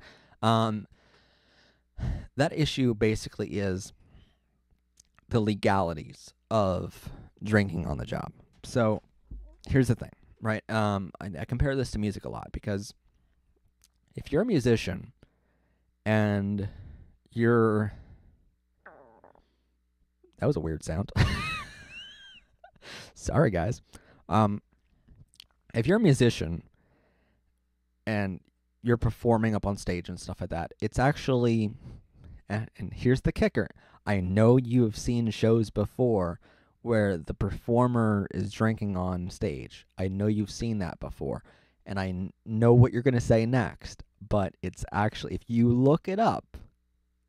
That issue basically is the legalities of drinking on the job. So here's the thing, right? I compare this to music a lot because if you're a musician and you're... That was a weird sound. Sorry, guys. If you're a musician and you're performing up on stage and stuff like that, it's actually... And here's the kicker. I know you have seen shows before where the performer is drinking on stage. I know you've seen that before. And I know what you're going to say next. But it's actually, if you look it up,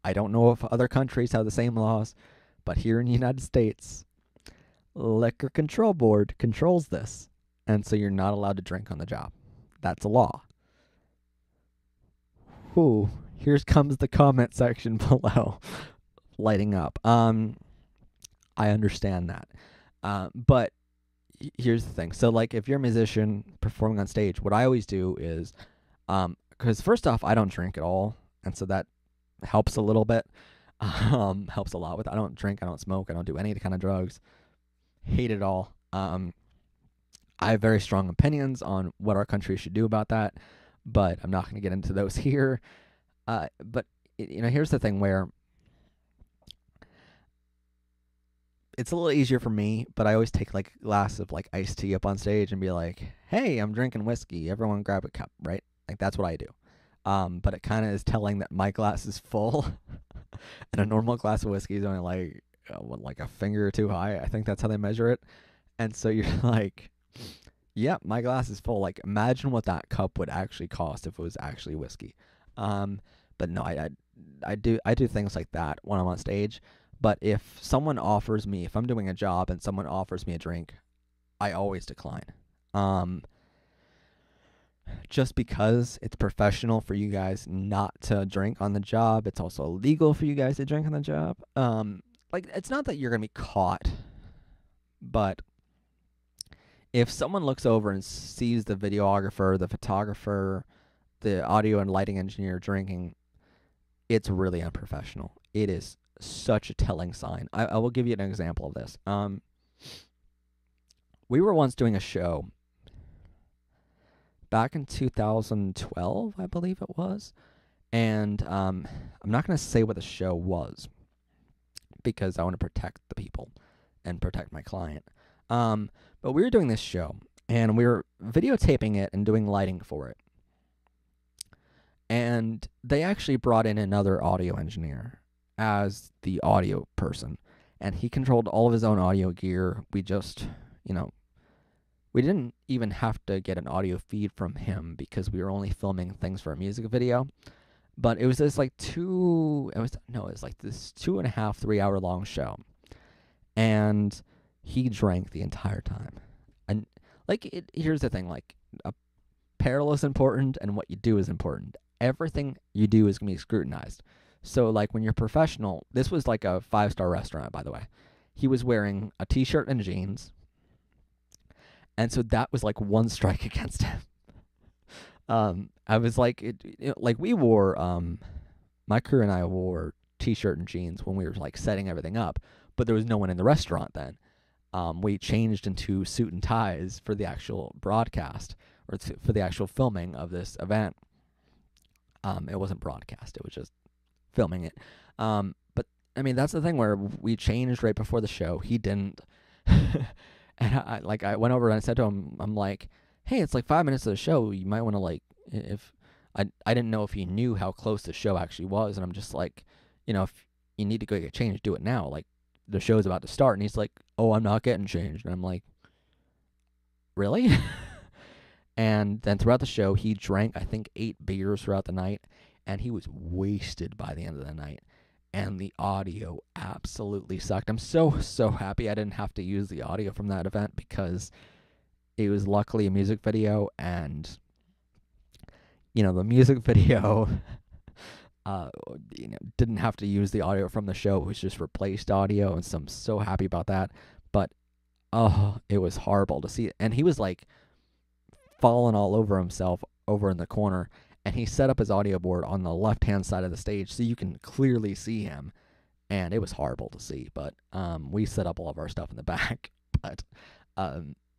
I don't know if other countries have the same laws, but here in the United States, Liquor Control Board controls this. And so you're not allowed to drink on the job. That's a law. Whew, here comes the comment section below lighting up. I understand that. But here's the thing. So, like, if you're a musician performing on stage, what I always do is, because first off, I don't drink at all, and so that helps a little bit. Helps a lot with. I don't drink, I don't smoke, I don't do any kind of drugs. Hate it all. I have very strong opinions on what our country should do about that, but I'm not going to get into those here. But here's the thing where it's a little easier for me, but I always take like a glass of like iced tea up on stage and be like, "Hey, I'm drinking whiskey. Everyone grab a cup," right? Like that's what I do. But it kind of is telling that my glass is full, and a normal glass of whiskey is only like a finger or two high. I think that's how they measure it. And so you're like, "Yeah, my glass is full." Like imagine what that cup would actually cost if it was actually whiskey. But no, I do things like that when I'm on stage. But if someone offers me, if I'm doing a job and someone offers me a drink, I always decline. Just because it's professional for you guys not to drink on the job, it's also illegal for you guys to drink on the job. Like it's not that you're gonna be caught, but if someone looks over and sees the videographer, the photographer, the audio and lighting engineer drinking, it's really unprofessional. It is such a telling sign. I will give you an example of this. We were once doing a show back in 2012, I believe it was, and I'm not going to say what the show was because I want to protect the people and protect my client. But we were doing this show, and we were videotaping it and doing lighting for it. And they actually brought in another audio engineer as the audio person, and he controlled all of his own audio gear. We just, we didn't even have to get an audio feed from him because we were only filming things for a music video. But it was this like it was like this 2.5, 3 hour long show, and he drank the entire time. And here's the thing, like apparel is important and what you do is important. Everything you do is going to be scrutinized. So, like, when you're professional, this was like a 5-star restaurant, by the way. He was wearing a t-shirt and jeans, and so that was like one strike against him. I was like, we wore, my crew and I wore t-shirt and jeans when we were like setting everything up, but there was no one in the restaurant then. We changed into suit and ties for the actual broadcast or for the actual filming of this event. It wasn't broadcast; it was just filming it. But I mean, that's the thing where we changed right before the show. He didn't. And I went over and I said to him, I'm like, "Hey, it's like 5 minutes of the show. You might want to like, if I didn't know if he knew how close the show actually was." And I'm just like, if you need to go get changed, do it now. Like the show's about to start. And he's like, "Oh, I'm not getting changed." And I'm like, "Really?" And then throughout the show, he drank, I think, 8 beers throughout the night, and he was wasted by the end of the night. And the audio absolutely sucked. I'm so happy I didn't have to use the audio from that event because it was luckily a music video, and the music video didn't have to use the audio from the show. It was just replaced audio, and so I'm so happy about that. But it was horrible to see. And he was like falling all over himself over in the corner, and he set up his audio board on the left-hand side of the stage so you can clearly see him, and it was horrible to see. But we set up all of our stuff in the back. But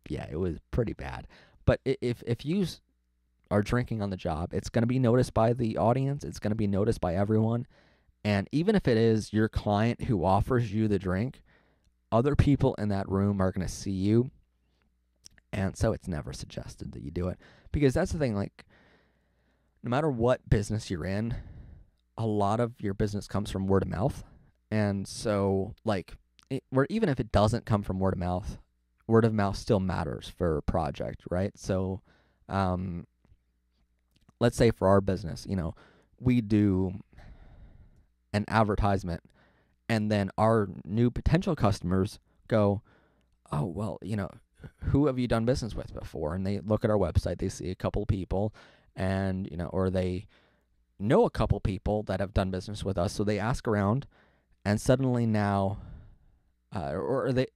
yeah, it was pretty bad. But if you are drinking on the job, it's going to be noticed by the audience. It's going to be noticed by everyone. And even if it is your client who offers you the drink, other people in that room are going to see you. And so it's never suggested that you do it. Because that's the thing, like, no matter what business you're in, a lot of your business comes from word of mouth. And so, like, even if it doesn't come from word of mouth still matters for a project, right? So, let's say for our business, we do an advertisement, and then our new potential customers go, "Oh, well, who have you done business with before?" And they look at our website, they see a couple of people, and or they know a couple people that have done business with us, so they ask around, and suddenly now, or they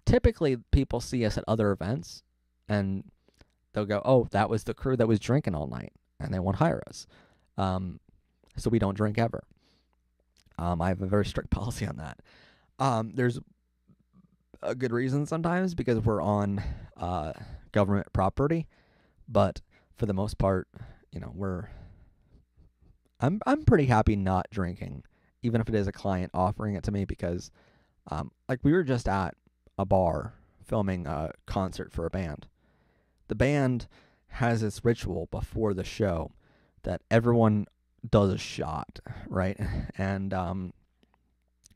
typically people see us at other events, and they'll go, "Oh, that was the crew that was drinking all night," and they won't hire us. So we don't drink ever. I have a very strict policy on that. There's a good reason sometimes because we're on government property, but for the most part, I'm pretty happy not drinking, even if it is a client offering it to me, because like we were just at a bar filming a concert for a band. The band has this ritual before the show that everyone does a shot, right? And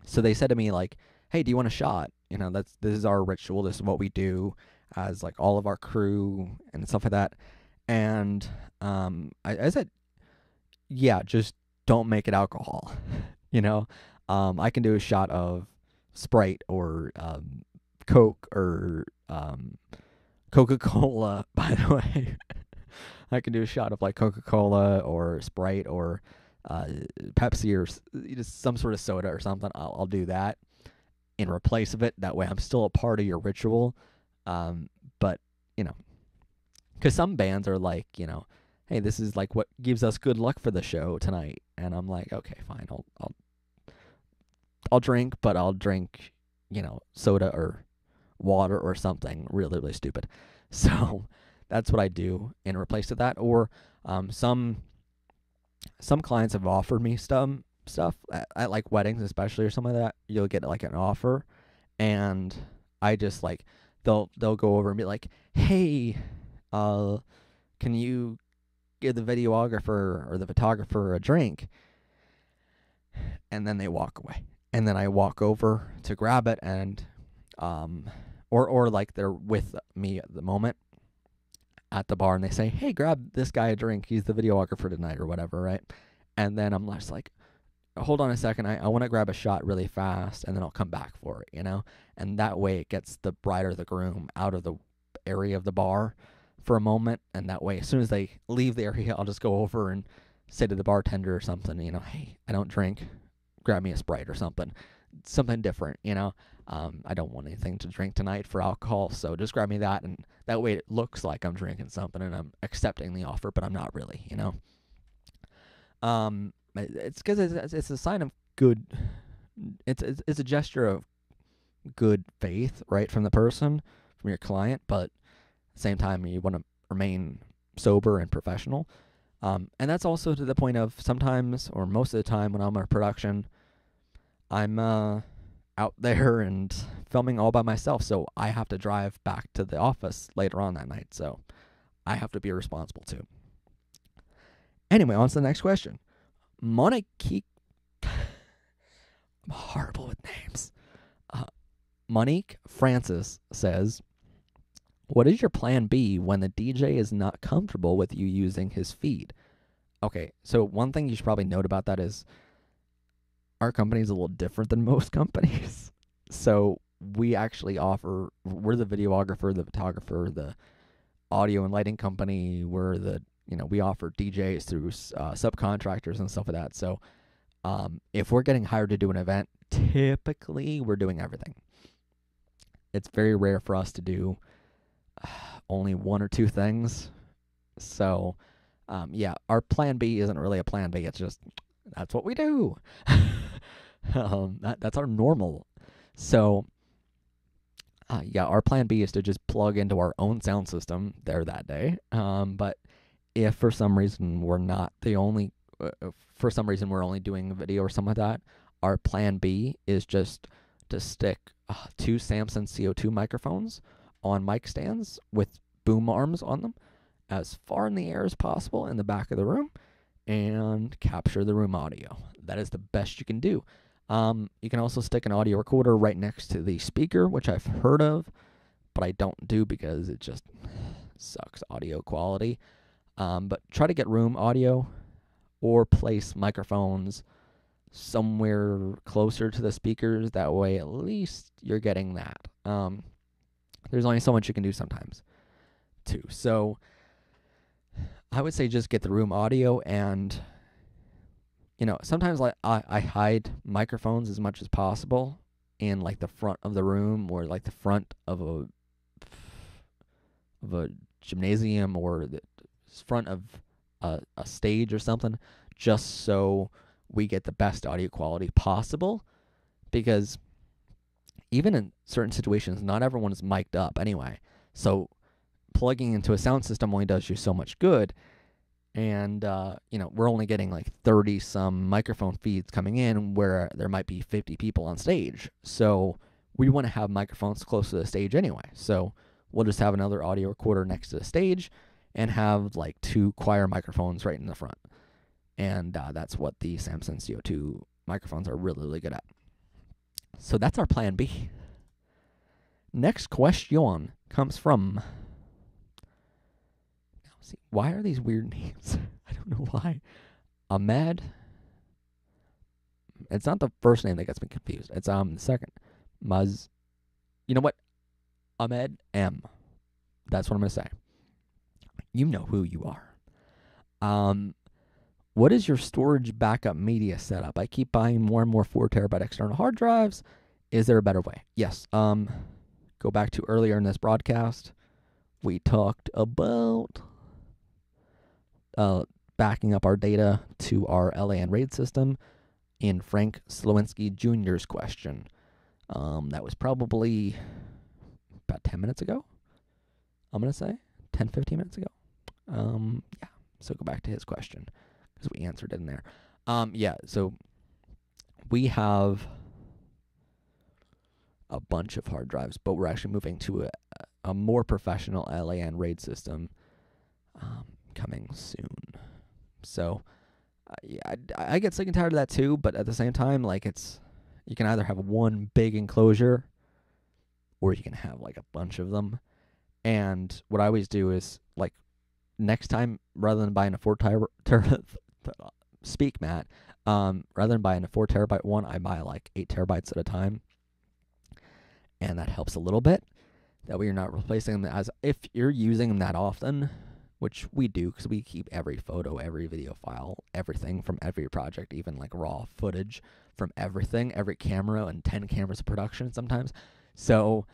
so they said to me like, "Hey, do you want a shot? This is our ritual. This is what we do as like all of our crew and stuff like that." And I said, "Yeah, just don't make it alcohol." I can do a shot of Sprite or Coke or Coca-Cola. By the way, I can do a shot of like Coca-Cola or Sprite or Pepsi or just some sort of soda or something. I'll do that in replace of it. That way I'm still a part of your ritual. But, because some bands are like, hey, this is like what gives us good luck for the show tonight. And I'm like, okay, fine. I'll drink, but I'll drink, soda or water or something really, really stupid. So that's what I do in replace of that. Or some clients have offered me stuff at like weddings, especially, or something like that. You'll get like an offer, and I just like they'll go over and be like, "Hey, can you give the videographer or the photographer a drink?" And then they walk away, and then I walk over to grab it, and or like they're with me at the moment at the bar, and they say, "Hey, grab this guy a drink. He's the videographer tonight," or whatever, right? And then I'm just like, "Hold on a second. I want to grab a shot really fast, and then I'll come back for it," And that way it gets the bride or the groom out of the area of the bar for a moment, and that way as soon as they leave the area, I'll just go over and say to the bartender or something, "Hey, I don't drink. Grab me a Sprite or something different, I don't want anything to drink tonight for alcohol, so just grab me that," and that way it looks like I'm drinking something and I'm accepting the offer, but I'm not really, It's because it's a sign of good. It's a gesture of good faith, right, from the person, from your client, but at the same time you want to remain sober and professional. And that's also to the point of sometimes, or most of the time, when I'm in a production, I'm out there and filming all by myself, so I have to drive back to the office later on that night, so I have to be responsible too. Anyway, on to the next question. Monique, I'm horrible with names. Monique Francis says, "What is your plan B when the DJ is not comfortable with you using his feed?" Okay, so one thing you should probably note about that is our company is a little different than most companies. So we actually we're the videographer, the photographer, the audio and lighting company. We're we offer DJs through subcontractors and stuff like that. So if we're getting hired to do an event, typically we're doing everything. It's very rare for us to do only one or two things. So our plan B isn't really a plan B. It's just that's what we do. That's our normal. So our plan B is to just plug into our own sound system there that day. But if for some reason we're not the only, for some reason we're only doing video or something like that, our plan B is just to stick 2 Samson CO2 microphones on mic stands with boom arms on them as far in the air as possible in the back of the room and capture the room audio. That is the best you can do. You can also stick an audio recorder right next to the speaker, which I've heard of, but I don't do because it just sucks audio quality. But try to get room audio or place microphones somewhere closer to the speakers. That way, at least you're getting that. There's only so much you can do sometimes, too. So, I would say just get the room audio, and sometimes like I hide microphones as much as possible in like the front of the room, or like the front of a gymnasium, or the front of a stage or something, just so we get the best audio quality possible. Because even in certain situations, not everyone is mic'd up anyway. So plugging into a sound system only does you so much good. And, we're only getting like 30 some microphone feeds coming in where there might be 50 people on stage. So we want to have microphones close to the stage anyway. So we'll just have another audio recorder next to the stage and have like 2 choir microphones right in the front. And that's what the Samson CO2 microphones are really, really good at. So that's our plan B. Next question comes from... See, why are these weird names? I don't know why. Ahmed. It's not the first name that gets me confused. It's the second. Muz. You know what? Ahmed M. That's what I'm gonna say. You know who you are. What is your storage backup media setup? I keep buying more and more 4 terabyte external hard drives. Is there a better way? Yes. Go back to earlier in this broadcast. We talked about backing up our data to our LAN RAID system in Frank Slowinski Jr.'s question. That was probably about 10 minutes ago, I'm going to say. 10, 15 minutes ago. Yeah, so go back to his question, because we answered it in there. So we have a bunch of hard drives, but we're actually moving to a more professional LAN RAID system coming soon. So I get sick and tired of that too, but at the same time, like, you can either have one big enclosure, or you can have like a bunch of them. And what I always do is, like, next time, rather than buying a 4 speak, Matt, rather than buying a 4 terabyte one, I buy like 8 terabytes at a time, and that helps a little bit. That way you're not replacing them, as if you're using them that often, which we do, because we keep every photo, every video file, everything from every project, even like raw footage from everything, every camera, and 10 cameras of production sometimes. So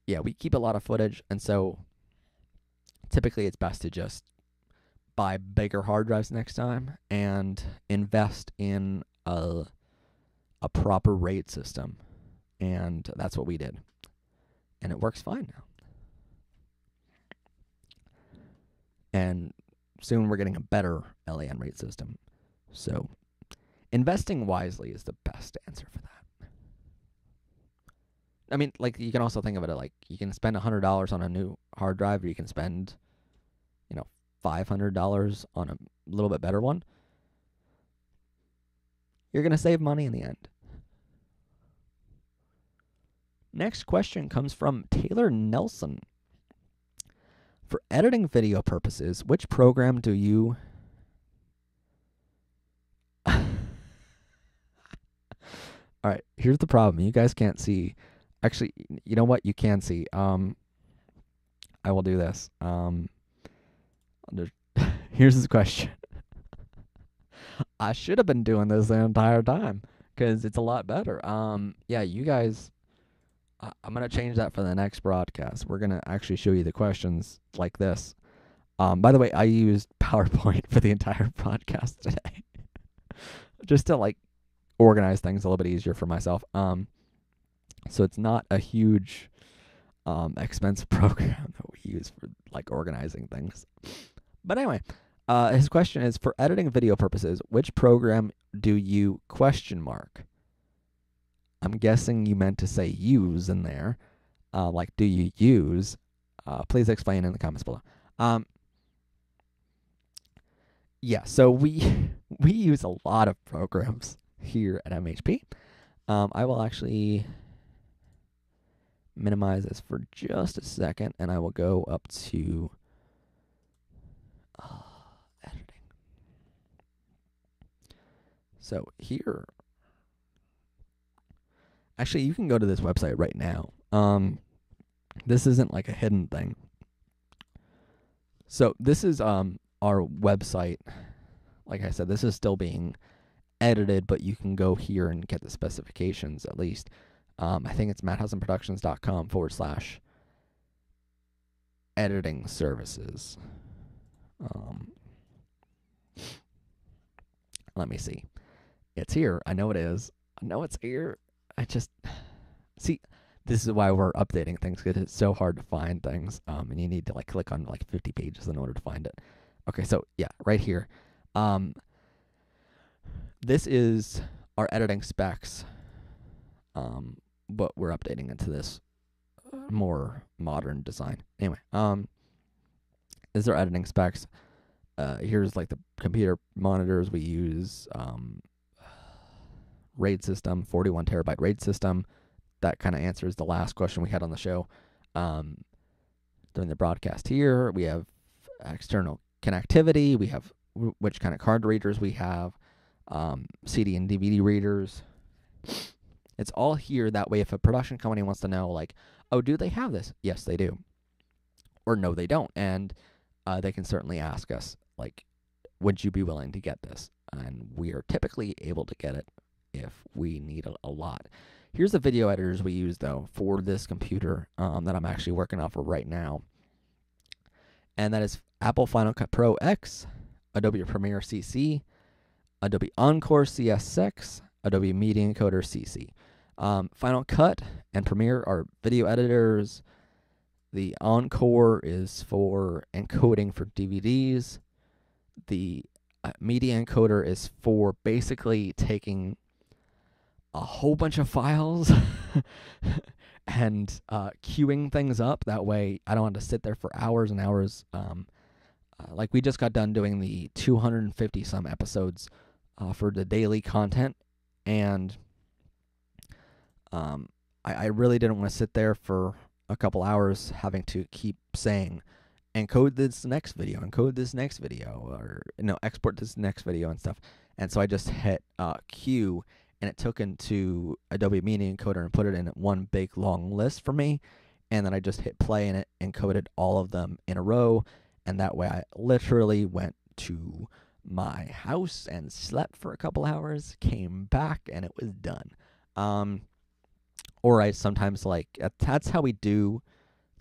yeah, we keep a lot of footage, and so typically it's best to just buy bigger hard drives next time and invest in a proper RAID system. And that's what we did. And it works fine now. And soon we're getting a better LAN RAID system. So investing wisely is the best answer for that. I mean, like, you can also think of it like, you can spend $100 on a new hard drive, or you can spend, $500 on a little bit better one. You're going to save money in the end. Next question comes from Taylor Nelson. For editing video purposes, which program do you... All right, here's the problem. You guys can't see. Actually, you know what? You can see. I will do this. Here's his question. I should have been doing this the entire time, because it's a lot better. Yeah, you guys... I'm going to change that for the next broadcast. We're going to actually show you the questions like this. By the way, I used PowerPoint for the entire broadcast today. Just to, like, organize things a little bit easier for myself. So it's not a huge expensive program that we use for, like, organizing things. But anyway, his question is, for editing video purposes, which program do you ? I'm guessing you meant to say use in there. Like, do you use? Please explain in the comments below. Yeah, so we use a lot of programs here at MHP. I will actually minimize this for just a second, and I will go up to editing. So here... Actually, you can go to this website right now. This isn't like a hidden thing. So this is our website, like I said, this is still being edited, but you can go here and get the specifications at least. I think it's madhousenproductions.com/editing services. Let me see. It's here. I know it is. I know it's here. I just see. This is why we're updating things, because it's so hard to find things, and you need to like click on like 50 pages in order to find it. Okay, so yeah, right here. This is our editing specs, but we're updating into this more modern design. Anyway, these are editing specs. Here's like the computer monitors we use. RAID system, 41 terabyte RAID system. That kind of answers the last question we had on the show. During the broadcast here, we have external connectivity. We have which kind of card readers we have, CD and DVD readers. It's all here. That way, if a production company wants to know, like, oh, do they have this? Yes, they do. Or no, they don't. And they can certainly ask us, like, would you be willing to get this? And we are typically able to get it if we need a lot. Here's the video editors we use, though, for this computer that I'm actually working off of right now. And that is Apple Final Cut Pro X, Adobe Premiere CC, Adobe Encore CS6, Adobe Media Encoder CC. Final Cut and Premiere are video editors. The Encore is for encoding for DVDs. The Media Encoder is for basically taking a whole bunch of files and queuing things up. That way I don't have to sit there for hours and hours. Like we just got done doing the 250 some episodes for the daily content, and I really didn't want to sit there for a couple hours having to keep saying encode this next video, or export this next video and stuff. And so I just hit Q, and it took into Adobe Media Encoder and put it in one big long list for me. And then I just hit play, and it encoded all of them in a row. And that way I literally went to my house and slept for a couple hours, came back, and it was done. Or I sometimes that's how we do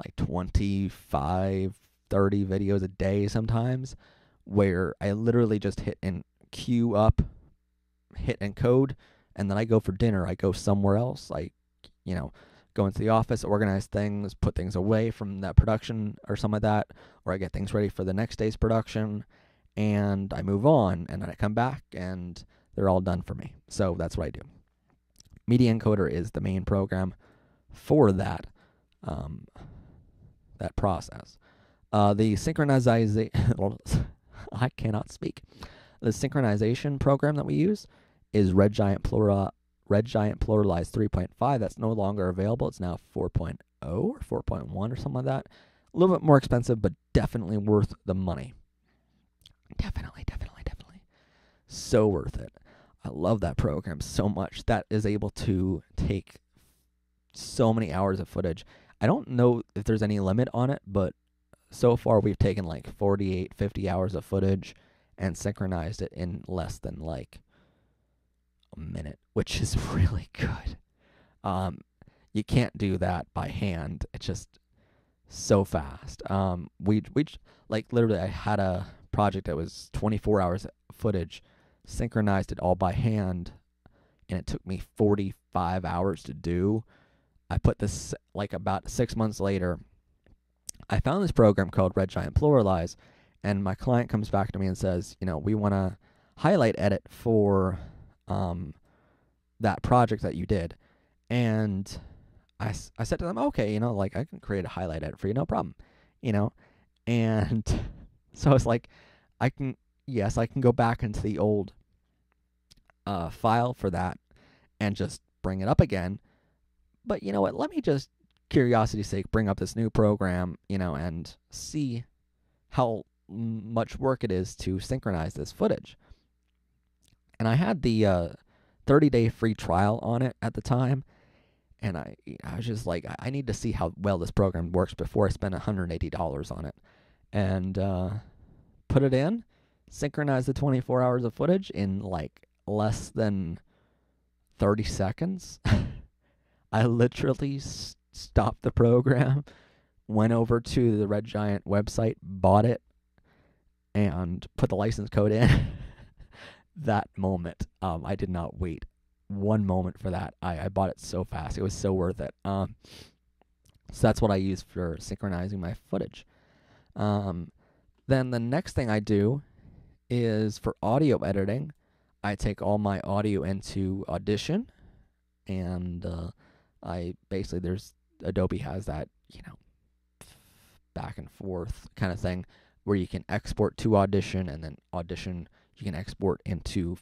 like 25, 30 videos a day sometimes, where I literally just hit and queue up, hit encode, and then I go for dinner. I go somewhere else. I, go into the office, organize things, put things away from that production or some of that, or I get things ready for the next day's production, and I move on, and then I come back, and they're all done for me. So that's what I do. Media Encoder is the main program for that that process. The synchronization I cannot speak. The synchronization program that we use is Red Giant Pluralize 3.5. That's no longer available. It's now 4.0 or 4.1 or something like that. A little bit more expensive, but definitely worth the money. Definitely. So worth it. I love that program so much. That is able to take so many hours of footage. I don't know if there's any limit on it, but so far we've taken like 48, 50 hours of footage and synchronized it in less than like a minute, which is really good. You can't do that by hand. It's just so fast. We like literally I had a project that was 24 hours of footage, synchronized it all by hand, and it took me 45 hours to do. I put this like about 6 months later. I found this program called Red Giant Pluralize, and my client comes back to me and says, we want to highlight edit for that project that you did. And I said to them, okay, I can create a highlight edit for you, no problem, And so it's like, I can go back into the old file for that and just bring it up again. But you know what? Let me just, curiosity's sake, bring up this new program, and see how much work it is to synchronize this footage. And I had the 30-day free trial on it at the time, and I was just like, I need to see how well this program works before I spend $180 on it. And put it in, synchronize the 24 hours of footage in like less than 30 seconds. I literally stopped the program, went over to the Red Giant website, bought it, and put the license code in. That moment, I did not wait one moment for that. I bought it so fast. It was so worth it. So that's what I use for synchronizing my footage. Then the next thing I do is for audio editing. I take all my audio into Audition, and I basically, there's Adobe has that, back and forth kind of thing where you can export to Audition, and then Audition you can export into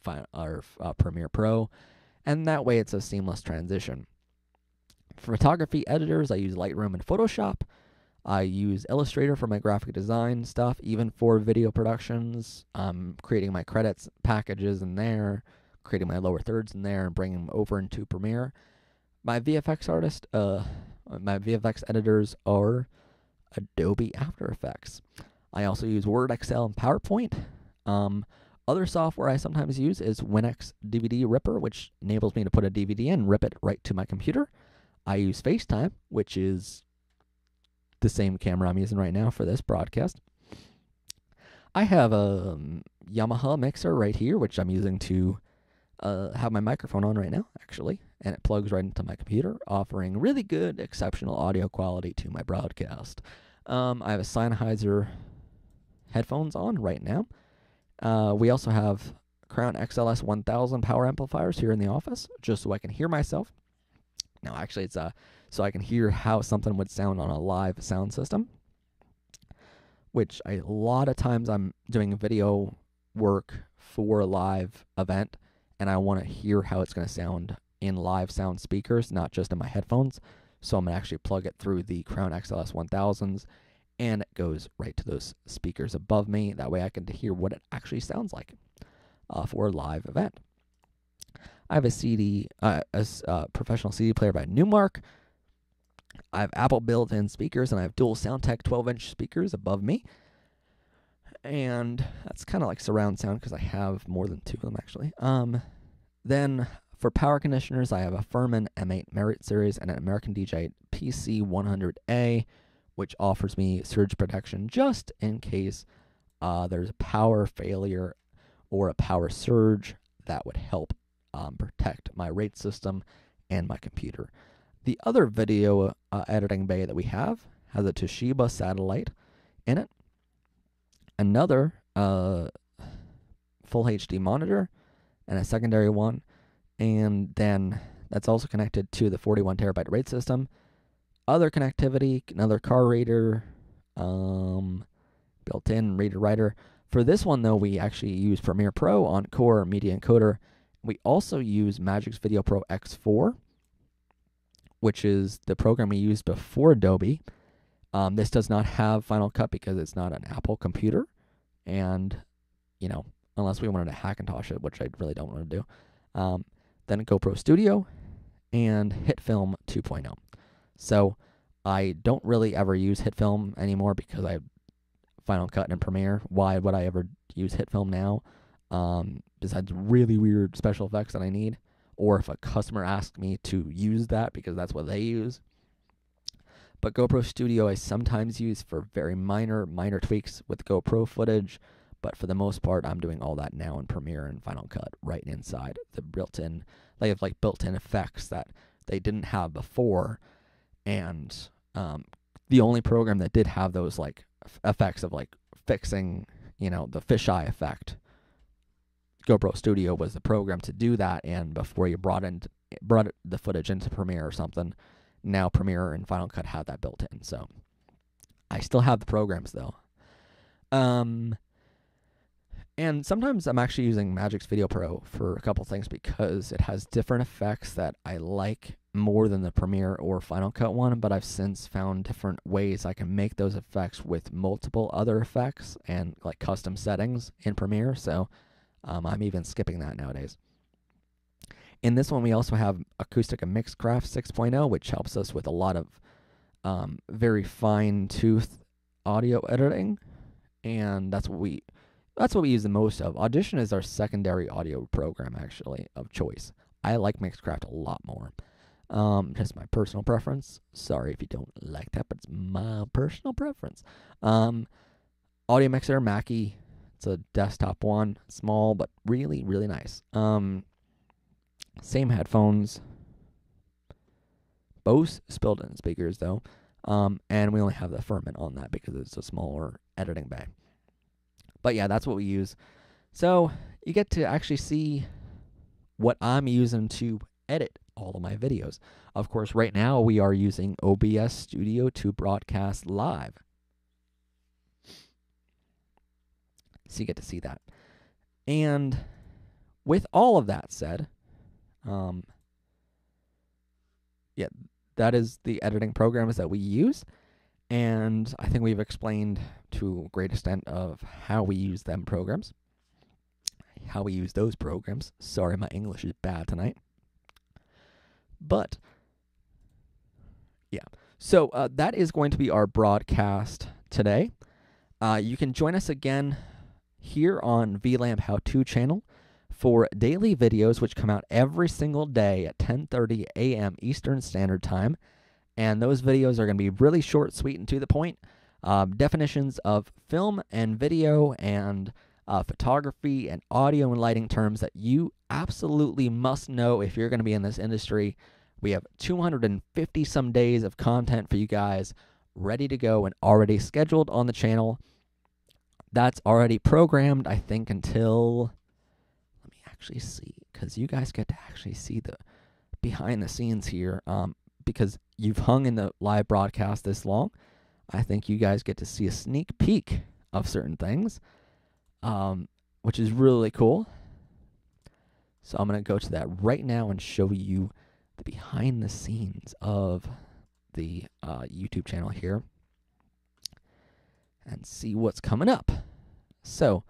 Premiere Pro, and that way it's a seamless transition. For photography editors, I use Lightroom and Photoshop. I use Illustrator for my graphic design stuff, even for video productions. Creating my credits packages in there, creating my lower thirds in there, and bringing them over into Premiere. My VFX editors are Adobe After Effects. I also use Word, Excel, and PowerPoint. Other software I sometimes use is WinX DVD Ripper, which enables me to put a DVD in and rip it right to my computer. I use FaceTime, which is the same camera I'm using right now for this broadcast. I have a Yamaha mixer right here, which I'm using to have my microphone on right now, actually, and it plugs right into my computer, offering really good, exceptional audio quality to my broadcast. I have a Sennheiser headphones on right now. We also have Crown XLS 1000 power amplifiers here in the office, just so I can hear myself. Now, actually, it's so I can hear how something would sound on a live sound system, which a lot of times I'm doing video work for a live event, and I want to hear how it's going to sound in live sound speakers, not just in my headphones. So I'm going to actually plug it through the Crown XLS 1000s, and it goes right to those speakers above me. That way I can hear what it actually sounds like for a live event. I have a professional CD player by Newmark. I have Apple built-in speakers, and I have dual Soundtech 12-inch speakers above me. And that's kind of like surround sound because I have more than two of them, actually. Then for power conditioners, I have a Furman M8 Merit Series and an American DJ PC100A, which offers me surge protection just in case there's a power failure or a power surge. That would help protect my rate system and my computer. The other video editing bay that we have has a Toshiba satellite in it, another full HD monitor, and a secondary one, and then that's also connected to the 41 terabyte RAID system. Other connectivity, another car reader, built-in reader writer. For this one, though, we actually use Premiere Pro, Encore, Media Encoder. We also use Magic's Video Pro X4, which is the program we used before Adobe. This does not have Final Cut because it's not an Apple computer, and unless we wanted to Hackintosh it, which I really don't want to do. Then GoPro Studio and HitFilm 2.0. So I don't really ever use HitFilm anymore because I have Final Cut and Premiere. Why would I ever use HitFilm now? Besides really weird special effects that I need, or if a customer asks me to use that because that's what they use. But GoPro Studio I sometimes use for very minor tweaks with GoPro footage, but for the most part I'm doing all that now in Premiere and Final Cut right inside the built-in. They have like built-in effects that they didn't have before, and the only program that did have those like effects of like fixing, the fisheye effect, GoPro Studio was the program to do that. And before you brought the footage into Premiere or something, now Premiere and Final Cut had that built in. So I still have the programs though. And sometimes I'm actually using Magic's Video Pro for a couple things because it has different effects that I like more than the Premiere or Final Cut one, but I've since found different ways I can make those effects with multiple other effects and like custom settings in Premiere. So I'm even skipping that nowadays. In this one, we also have Acoustic and Mixcraft 6.0, which helps us with a lot of very fine-tooth audio editing, and that's what that's what we use the most of. Audition is our secondary audio program, actually, of choice. I like Mixcraft a lot more. Just my personal preference. Sorry if you don't like that, but it's my personal preference. Audio Mixer, Mackie. It's a desktop one. Small, but really, really nice. Same headphones. Bose built-in speakers, though. And we only have the Furman on that because it's a smaller editing bay. But yeah, that's what we use. So you get to actually see what I'm using to edit all of my videos. Of course, right now we are using OBS Studio to broadcast live. So you get to see that. And with all of that said, yeah, that is the editing programs that we use. And I think we've explained to a great extent of how we use them programs. How we use those programs. Sorry, my English is bad tonight. But, yeah. So that is going to be our broadcast today. You can join us again here on VLAMP How To channel for daily videos which come out every single day at 10:30 a.m. Eastern Standard Time. And those videos are going to be really short, sweet, and to the point. Definitions of film and video and photography and audio and lighting terms that you absolutely must know if you're going to be in this industry. We have 250 some days of content for you guys ready to go and already scheduled on the channel. That's already programmed, I think, until, let me actually see, because you guys get to actually see the behind the scenes here. Because you've hung in the live broadcast this long, I think you guys get to see a sneak peek of certain things, which is really cool. So I'm going to go to that right now and show you the behind the scenes of the YouTube channel here and see what's coming up. So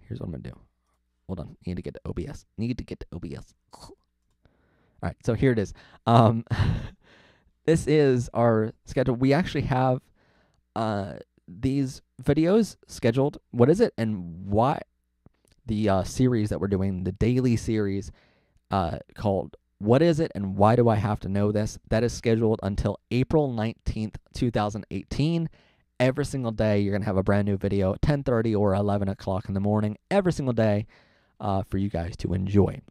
here's what I'm going to do. Hold on. Need to get to OBS. All right, so here it is. This is our schedule. We actually have these videos scheduled. What is it and why? The series that we're doing, the daily series called What Is It and Why Do I Have to Know This? That is scheduled until April 19th, 2018. Every single day, you're going to have a brand new video at 10:30 or 11 o'clock in the morning, every single day for you guys to enjoy.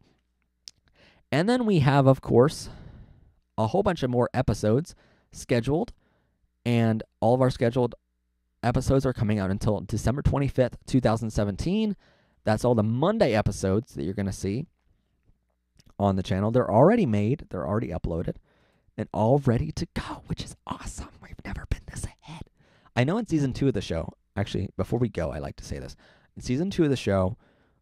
And then we have, of course, a whole bunch of more episodes scheduled, and all of our scheduled episodes are coming out until December 25th, 2017. That's all the Monday episodes that you're going to see on the channel. They're already made, they're already uploaded, and all ready to go, which is awesome. We've never been this ahead. I know in Season 2 of the show, actually, before we go, I like to say this. In Season 2 of the show,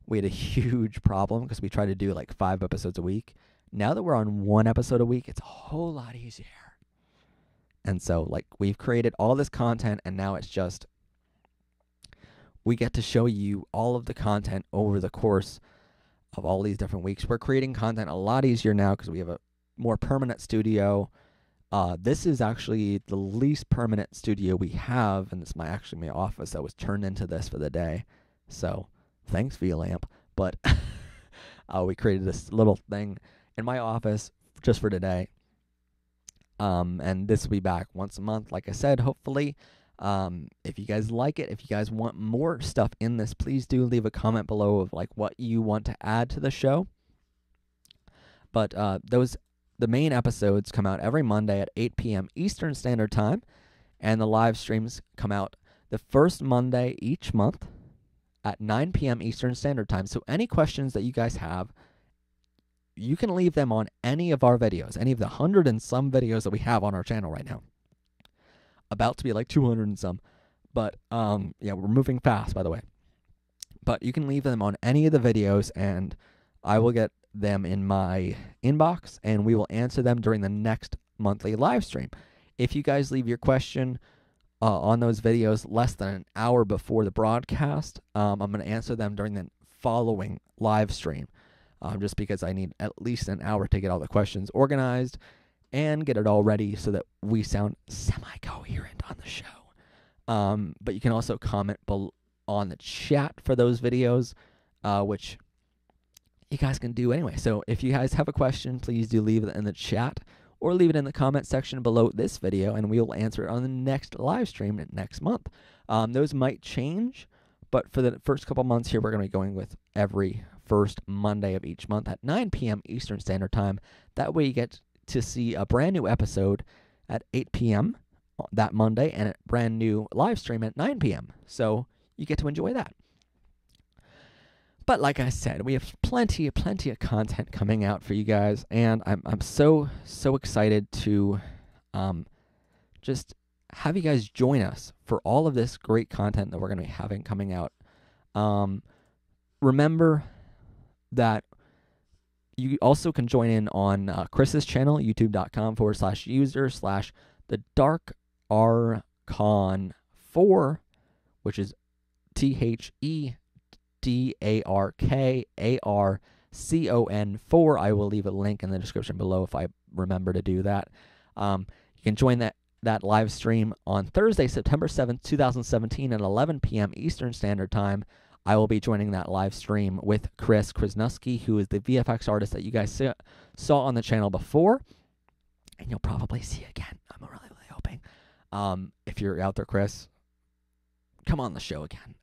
we had a huge problem because we tried to do like 5 episodes a week. Now that we're on 1 episode a week, it's a whole lot easier. And so, like, we've created all this content, and now it's just, we get to show you all of the content over the course of all these different weeks. We're creating content a lot easier now because we have a more permanent studio. This is actually the least permanent studio we have, and it's my office that was turned into this for the day. So, thanks, VLAMP. But we created this little thing in my office just for today. And this will be back once a month, like I said, hopefully. If you guys like it, if you guys want more stuff in this, please do leave a comment below of like what you want to add to the show. But the main episodes come out every Monday at 8 p.m. Eastern Standard Time, and the live streams come out the first Monday each month at 9 p.m. Eastern Standard Time. So any questions that you guys have, you can leave them on any of our videos, any of the 100 and some videos that we have on our channel right now. About to be like 200 and some. But, yeah, we're moving fast, by the way. But you can leave them on any of the videos, and I will get them in my inbox, and we will answer them during the next monthly live stream. If you guys leave your question on those videos less than an hour before the broadcast, I'm going to answer them during the following live stream, just because I need at least an hour to get all the questions organized and get it all ready so that we sound semi-coherent on the show. But you can also comment on the chat for those videos, which you guys can do anyway. So if you guys have a question, please do leave it in the chat or leave it in the comment section below this video, and we will answer it on the next live stream next month. Those might change, but for the first couple months here, we're going to be going with every first Monday of each month at 9 p.m. Eastern Standard Time. That way you get to see a brand new episode at 8 p.m. that Monday and a brand new live stream at 9 p.m. So you get to enjoy that. But like I said, we have plenty of content coming out for you guys, and I'm so excited to just have you guys join us for all of this great content that we're going to be having coming out. Remember that you also can join in on Chris's channel, youtube.com/user/the Dark Archon 4, which is TheDarkArcon 4. I will leave a link in the description below if I remember to do that. You can join that live stream on Thursday, September 7th, 2017 at 11 p.m. Eastern Standard Time. I will be joining that live stream with Chris Krasnusky, who is the VFX artist that you guys saw on the channel before, and you'll probably see again. I'm really hoping. If you're out there, Chris, come on the show again.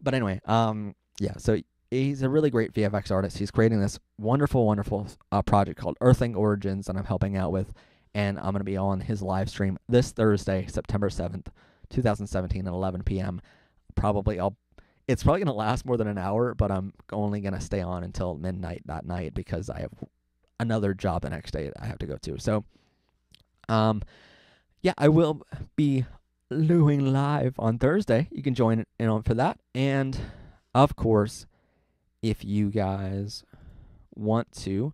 But anyway, yeah, so he's a really great VFX artist. He's creating this wonderful project called Earthling Origins that I'm helping out with, and I'm going to be on his live stream this Thursday, September 7th, 2017 at 11 p.m. It's probably going to last more than an hour, but I'm only going to stay on until midnight that night because I have another job the next day that I have to go to. So, yeah, I will be doing live on Thursday. You can join in on for that. And, of course, if you guys want to,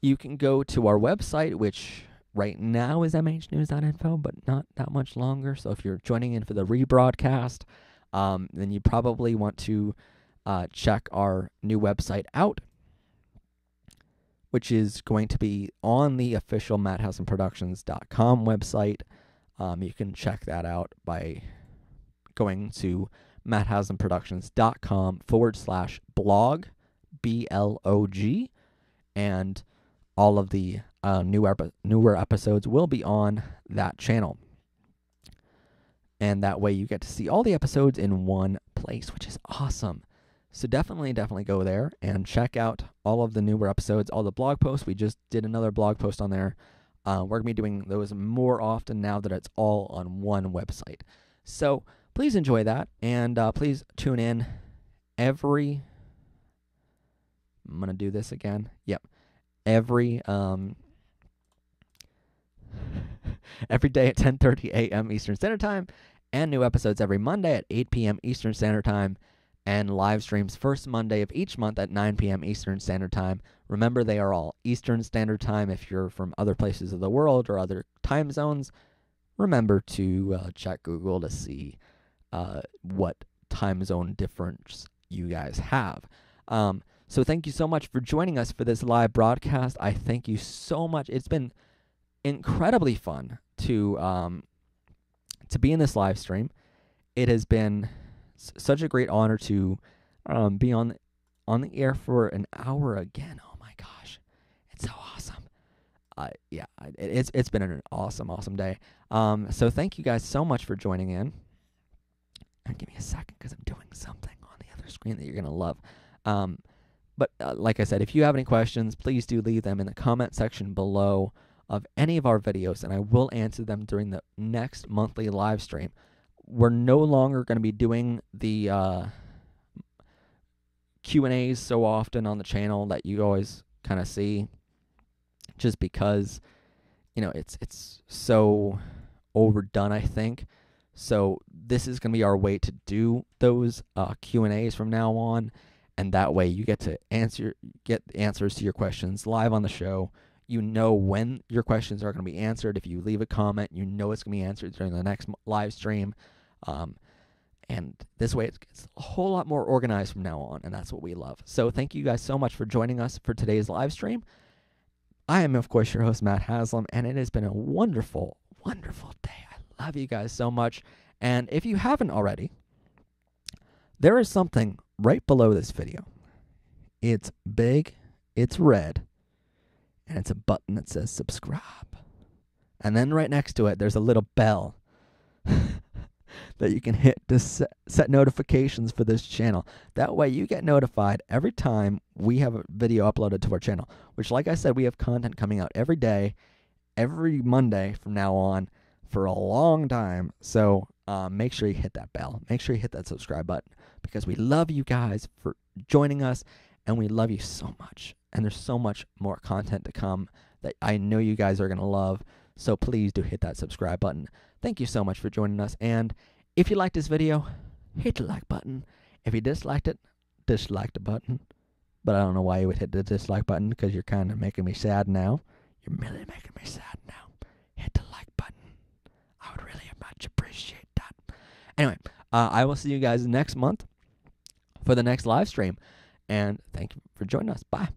you can go to our website, which right now is mhnews.info, but not that much longer. So if you're joining in for the rebroadcast, then you probably want to check our new website out, which is going to be on the official MattHausenProductions.com website. You can check that out by going to MattHausenProductions.com/blog, BLOG, and all of the newer episodes will be on that channel. And that way you get to see all the episodes in one place, which is awesome. So definitely go there and check out all of the newer episodes, all the blog posts. We just did another blog post on there. We're going to be doing those more often now that it's all on one website. So please enjoy that, and please tune in every... I'm going to do this again. Yep. Every day at 10:30 a.m. Eastern Standard Time, and new episodes every Monday at 8 p.m. Eastern Standard Time, and live streams first Monday of each month at 9 p.m. Eastern Standard Time. Remember, they are all Eastern Standard Time. If you're from other places of the world or other time zones, remember to check Google to see what time zone difference you guys have. So thank you so much for joining us for this live broadcast. I thank you so much. It's been incredibly fun to be in this live stream. It has been such a great honor to be on the air for an hour again. Oh my gosh, it's so awesome. Yeah, it's been an awesome day. So thank you guys so much for joining in. And give me a second because I'm doing something on the other screen that you're gonna love. But like I said, if you have any questions, please do leave them in the comment section below of any of our videos, and I will answer them during the next monthly live stream. We're no longer going to be doing the Q&As so often on the channel that you always kind of see, just because, you know, it's so overdone, I think. So this is going to be our way to do those Q&As from now on, and that way you get to get answers to your questions live on the show. You know when your questions are going to be answered. If you leave a comment, you know it's going to be answered during the next live stream. And this way it's a whole lot more organized from now on, and that's what we love. So thank you guys so much for joining us for today's live stream. I am, of course, your host, Matt Haslam, and it has been a wonderful day. I love you guys so much. And if you haven't already, There is something right below this video. It's big, it's red, and it's a button that says subscribe. And then right next to it, there's a little bell that you can hit to set notifications for this channel. That way you get notified every time we have a video uploaded to our channel, which, like I said, we have content coming out every day, every Monday from now on for a long time. So make sure you hit that bell. Make sure you hit that subscribe button, because we love you guys for joining us, and we love you so much. And there's so much more content to come that I know you guys are going to love. So please do hit that subscribe button. Thank you so much for joining us. And if you liked this video, hit the like button. If you disliked it, dislike the button. But I don't know why you would hit the dislike button, because you're kind of making me sad now. You're really making me sad now. Hit the like button. I would really much appreciate that. Anyway, I will see you guys next month for the next live stream. And thank you for joining us. Bye.